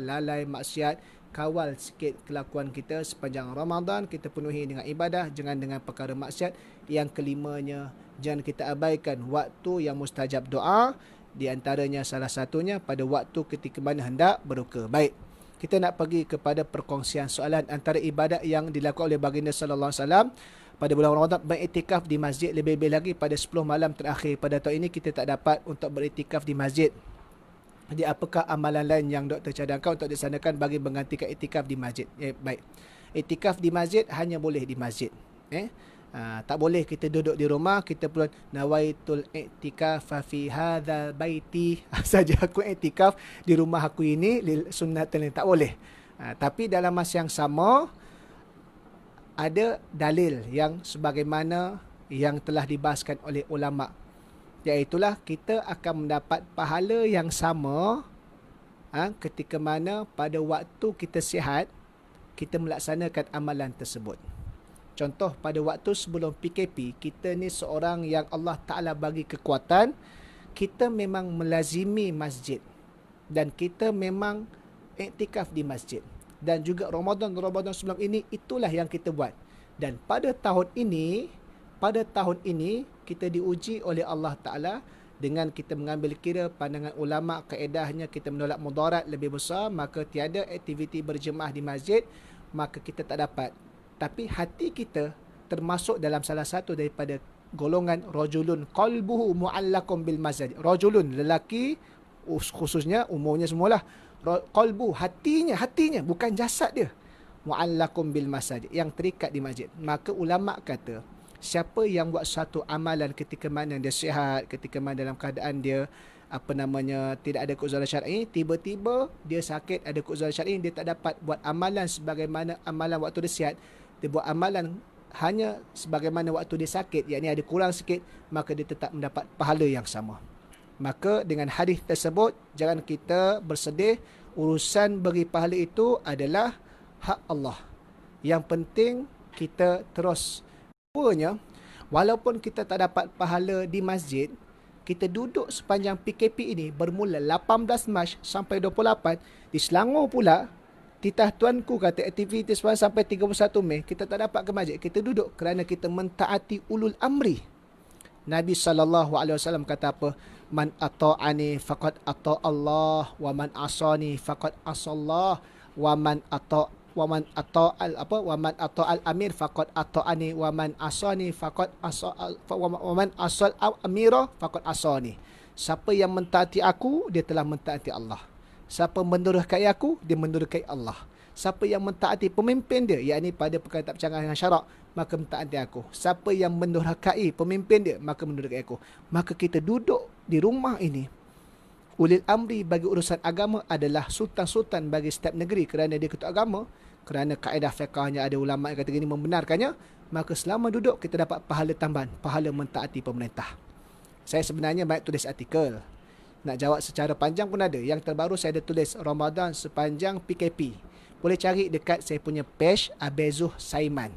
lalai, maksiat. Kawal sikit kelakuan kita sepanjang Ramadan. Kita penuhi dengan ibadah, jangan dengan perkara maksiat. Yang kelimanya, jangan kita abaikan waktu yang mustajab doa. Di antaranya salah satunya pada waktu ketika mana hendak berbuka. Baik, kita nak pergi kepada perkongsian soalan antara ibadat yang dilakukan oleh baginda sallallahu alaihi wasallam pada bulan Ramadan. Beriktikaf di masjid, lebih-lebih lagi pada 10 malam terakhir. Pada tahun ini kita tak dapat untuk beriktikaf di masjid. Jadi apakah amalan lain yang doktor cadangkan untuk disanakan bagi menggantikan iktikaf di masjid? Baik. Iktikaf di masjid hanya boleh di masjid. Tak boleh kita duduk di rumah, kita pun nawaitul iktikaf fi hadzal baiti. Saja aku iktikaf di rumah aku ini sunnatul, tak boleh. Tapi dalam masa yang sama ada dalil yang sebagaimana yang telah dibahaskan oleh ulama, iaitulah kita akan mendapat pahala yang sama ketika mana pada waktu kita sihat kita melaksanakan amalan tersebut. Contoh, pada waktu sebelum PKP, kita ni seorang yang Allah Ta'ala bagi kekuatan, kita memang melazimi masjid dan kita memang iktikaf di masjid. Dan juga Ramadan sebelum ini, itulah yang kita buat. Dan pada tahun ini kita diuji oleh Allah Ta'ala dengan kita mengambil kira pandangan ulama, kaedahnya kita menolak mudarat lebih besar, maka tiada aktiviti berjemaah di masjid, maka kita tak dapat. Tapi hati kita termasuk dalam salah satu daripada golongan rajulun qalbuhu mu'allaqun bil masjid. Rajulun, lelaki, khususnya umumnya semualah, qalbu, hatinya bukan jasad dia, mu'allaqun bil masjid, yang terikat di masjid. Maka ulama kata, siapa yang buat satu amalan ketika mana dia sihat, ketika mana dalam keadaan dia tidak ada keuzuran syar'i, tiba-tiba dia sakit, ada keuzuran syar'i, dia tak dapat buat amalan sebagaimana amalan waktu dia sihat, dia buat amalan hanya sebagaimana waktu dia sakit, yakni ada kurang sikit, maka dia tetap mendapat pahala yang sama. Maka dengan hadis tersebut, jangan kita bersedih Urusan beri pahala itu adalah hak Allah. Yang penting kita terus. Rupanya, walaupun kita tak dapat pahala di masjid, kita duduk sepanjang PKP ini bermula 18 Mac sampai 28 di Selangor pula. Titah tuanku kata aktiviti sampai 31 Mei kita tak dapat ke masjid. Kita duduk kerana kita mentaati ulul amri. Nabi SAW kata apa? Man ata'ani faqad ata' Allah wa man asani faqad asallah wa man ata'al amir faqad ata'ani wa man asani faqad asal amira faqad asani. Siapa yang mentaati aku, dia telah mentaati Allah. Siapa mendurhakai aku, dia mendurhakai Allah. Siapa yang mentaati pemimpin dia, yakni pada perkara tak bercanggah dengan syarak, maka mentaati aku. Siapa yang mendurhakai pemimpin dia, maka mendurhakai aku. Maka kita duduk di rumah ini. Ulil amri bagi urusan agama adalah sultan-sultan bagi setiap negeri kerana dia ketua agama. Kerana kaedah fiqahnya ada ulama yang kata gini membenarkannya, maka selama duduk kita dapat pahala tambahan, pahala mentaati pemerintah. Saya sebenarnya banyak tulis artikel. Nak jawab secara panjang pun ada. Yang terbaru saya ada tulis Ramadan sepanjang PKP. Boleh cari dekat saya punya page Abezuh Saiman.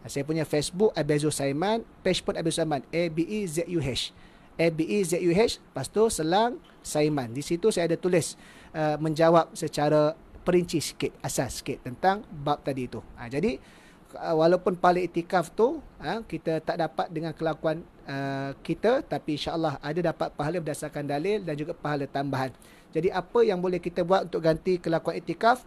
Saya punya Facebook Abezuh Saiman, page pun Abezuh Saiman, ABEZUH. ABEZUH, lepas tu selang Saiman. Di situ saya ada tulis menjawab secara perinci sikit, asas sikit tentang bab tadi itu. Jadi walaupun pahala iktikaf tu kita tak dapat dengan kelakuan kita, tapi insya-Allah ada dapat pahala berdasarkan dalil dan juga pahala tambahan. Jadi apa yang boleh kita buat untuk ganti kelakuan iktikaf?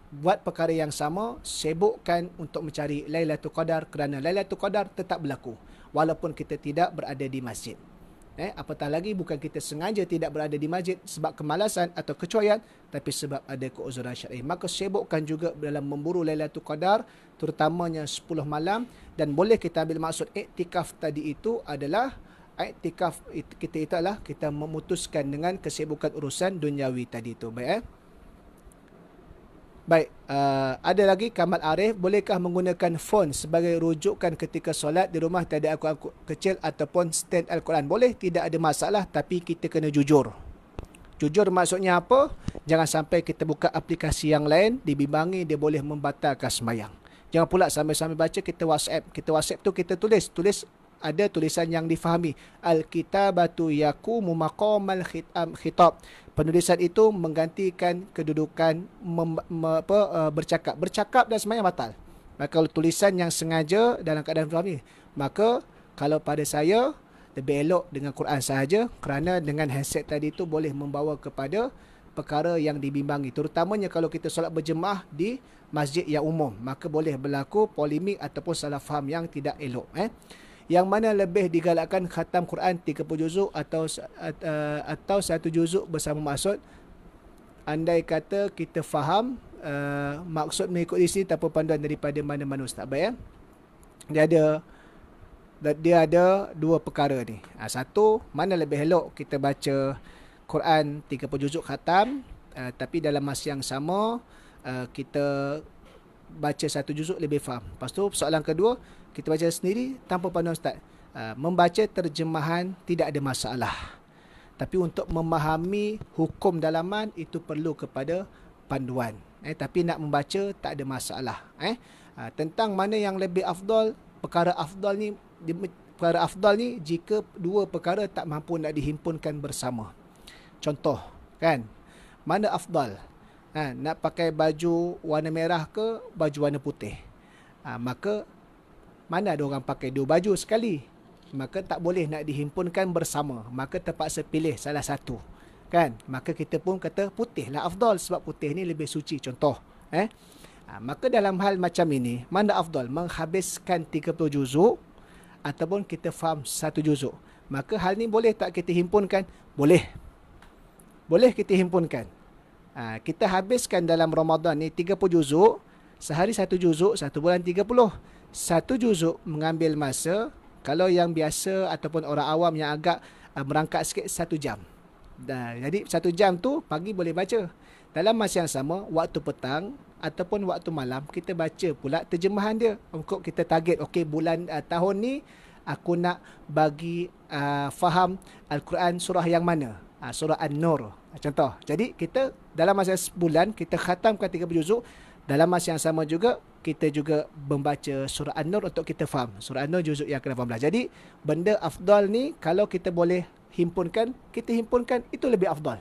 Buat perkara yang sama, sibukkan untuk mencari Lailatul Qadar kerana Lailatul Qadar tetap berlaku walaupun kita tidak berada di masjid. Apatah lagi bukan kita sengaja tidak berada di masjid sebab kemalasan atau kecuaian, tapi sebab ada keuzuran syar'i. Maka sibukkan juga dalam memburu Lailatul Qadar, terutamanya 10 malam, dan boleh kita ambil maksud iktikaf tadi itu adalah iktikaf kita itu adalah kita memutuskan dengan kesibukan urusan duniawi tadi itu. Baik, ada lagi Kamal Arif, bolehkah menggunakan font sebagai rujukan ketika solat di rumah tiada Al-Quran kecil ataupun stand Al-Quran? Boleh, tidak ada masalah, tapi kita kena jujur. Jujur maksudnya apa? Jangan sampai kita buka aplikasi yang lain, dibimbangi dia boleh membatalkan sembahyang. Jangan pula sambil-sambil baca kita WhatsApp. Kita WhatsApp tu kita tulis ada tulisan yang difahami. Al-kitabatu yakumu maqamal khitab. Penulisan itu menggantikan kedudukan bercakap. Bercakap dan sembahyang batal. Maka kalau tulisan yang sengaja dalam keadaan fahami, maka kalau pada saya lebih elok dengan Quran sahaja, kerana dengan handset tadi itu boleh membawa kepada perkara yang dibimbangi. Terutamanya kalau kita solat berjemaah di masjid yang umum, maka boleh berlaku polemik ataupun salah faham yang tidak elok. Yang mana lebih digalakkan khatam Quran 30 juzuk atau satu juzuk bersama maksud? Andai kata kita faham maksud mengikut isi tanpa panduan daripada mana-mana ustaz. Baik, dia ada dua perkara ni. Satu, mana lebih elok kita baca Quran 30 juzuk khatam, tapi dalam masa yang sama kita baca satu juzuk lebih faham. Lepas tu soalan kedua, kita baca sendiri tanpa panduan ustaz. Membaca terjemahan tidak ada masalah. Tapi untuk memahami hukum dalaman itu perlu kepada panduan. Tapi nak membaca tak ada masalah. Tentang mana yang lebih afdal, perkara afdal ni jika dua perkara tak mampu nak dihimpunkan bersama. Contoh, kan? Mana afdal? Nak pakai baju warna merah ke baju warna putih? Maka mana ada orang pakai dua baju sekali? Maka tak boleh nak dihimpunkan bersama. Maka terpaksa pilih salah satu. Kan? Maka kita pun kata putih lah afdal sebab putih ni lebih suci. Contoh. Maka dalam hal macam ini, mana afdal? Menghabiskan 30 juzuk ataupun kita faham satu juzuk? Maka hal ni boleh tak kita himpunkan? Boleh. Boleh kita himpunkan. Kita habiskan dalam Ramadan ni 30 juzuk. Sehari satu juzuk, 1 bulan 30. Satu juzuk mengambil masa, kalau yang biasa ataupun orang awam yang agak merangkak sikit, 1 jam. Jadi 1 jam tu pagi boleh baca. Dalam masa yang sama, waktu petang ataupun waktu malam, kita baca pula terjemahan dia. Untuk kita target, okey bulan tahun ni aku nak bagi faham Al-Quran surah yang mana. surah An-Nur. Contoh. Jadi kita dalam masa sebulan kita khatamkan 30 juzuk. Dalam masa yang sama juga kita juga membaca surah An-Nur untuk kita faham. Surah An-Nur juzuk yang ke-18. Jadi benda afdal ni kalau kita boleh himpunkan, kita himpunkan, itu lebih afdal.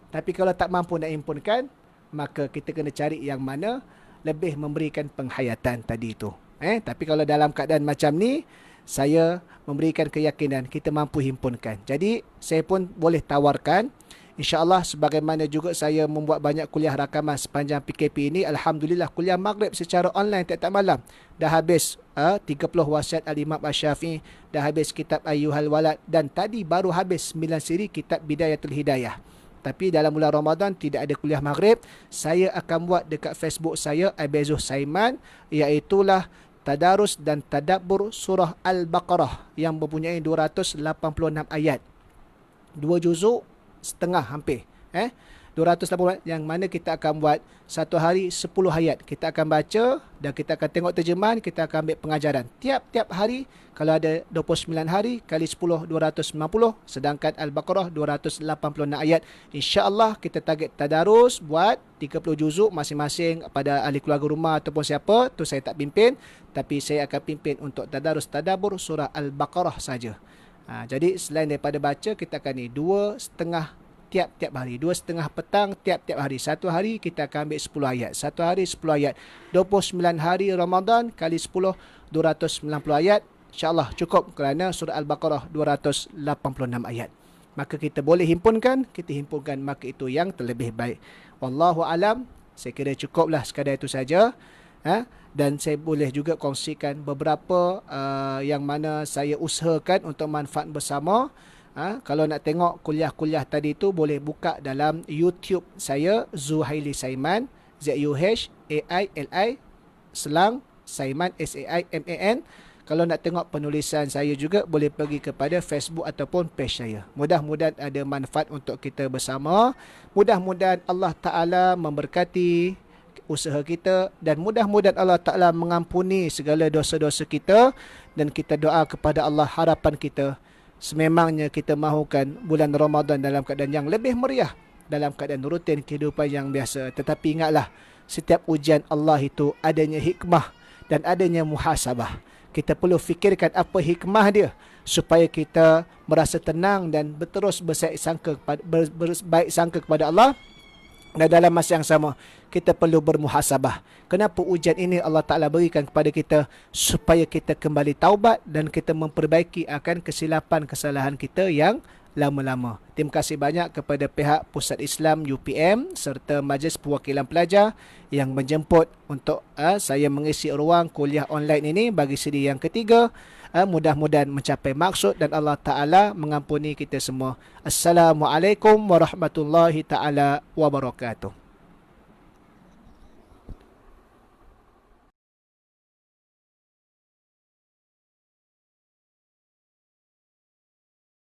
Tapi kalau tak mampu nak himpunkan, maka kita kena cari yang mana lebih memberikan penghayatan tadi itu. Tapi kalau dalam keadaan macam ni, saya memberikan keyakinan kita mampu himpunkan. Jadi saya pun boleh tawarkan, InsyaAllah sebagaimana juga saya membuat banyak kuliah rakaman sepanjang PKP ini. Alhamdulillah kuliah maghrib secara online tiap-tiap malam. Dah habis 30 wasiat Al-Imam Asy-Syafi'i. Dah habis kitab Ayyuhal Walad. Dan tadi baru habis 9 siri kitab Bidayatul Hidayah. Tapi dalam bulan Ramadan tidak ada kuliah maghrib. Saya akan buat dekat Facebook saya, Abezuh Saiman, iaitulah Tadarus dan Tadabbur Surah Al-Baqarah yang mempunyai 286 ayat. 2 juzuk setengah hampir 280 yang mana kita akan buat satu hari 10 ayat kita akan baca dan kita akan tengok terjemahan, kita akan ambil pengajaran tiap-tiap hari. Kalau ada 29 hari kali 10 290, sedangkan Al-Baqarah 286 ayat. InsyaAllah kita target tadarus buat 30 juzuk masing-masing pada ahli keluarga rumah ataupun siapa tu. Saya tak pimpin, tapi saya akan pimpin untuk tadarus tadabbur surah Al-Baqarah saja. Jadi selain daripada baca, kita akan ni 2,5 tiap-tiap hari, 2,5 petang tiap-tiap hari. Satu hari kita akan ambil 10 ayat. Satu hari 10 ayat. 29 hari Ramadan kali 10 290 ayat. InsyaAllah cukup kerana surah Al-Baqarah 286 ayat. Maka kita boleh himpunkan, kita himpunkan, maka itu yang terlebih baik. Wallahu alam. Saya kira cukuplah sekadar itu saja. Dan saya boleh juga kongsikan beberapa yang mana saya usahakan untuk manfaat bersama. Kalau nak tengok kuliah-kuliah tadi tu boleh buka dalam YouTube saya, Zuhaili Saiman, ZUHAILI selang Saiman SAIMAN. Kalau nak tengok penulisan saya juga boleh pergi kepada Facebook ataupun page saya. Mudah-mudahan ada manfaat untuk kita bersama. Mudah-mudahan Allah Ta'ala memberkati usaha kita dan mudah-mudahan Allah Ta'ala mengampuni segala dosa-dosa kita. Dan kita doa kepada Allah, harapan kita sememangnya kita mahukan bulan Ramadan dalam keadaan yang lebih meriah, dalam keadaan rutin kehidupan yang biasa. Tetapi ingatlah, setiap ujian Allah itu adanya hikmah dan adanya muhasabah. Kita perlu fikirkan apa hikmah dia supaya kita merasa tenang dan berterus berbaik sangka kepada Allah. Dan dalam masa yang sama, kita perlu bermuhasabah. Kenapa ujian ini Allah Ta'ala berikan kepada kita? Supaya kita kembali taubat dan kita memperbaiki akan kesilapan kesalahan kita yang lama-lama. Terima kasih banyak kepada pihak Pusat Islam UPM serta Majlis Perwakilan Pelajar yang menjemput untuk saya mengisi ruang kuliah online ini bagi siri yang ketiga. Mudah-mudahan mencapai maksud dan Allah Ta'ala mengampuni kita semua. Assalamualaikum warahmatullahi ta'ala wabarakatuh.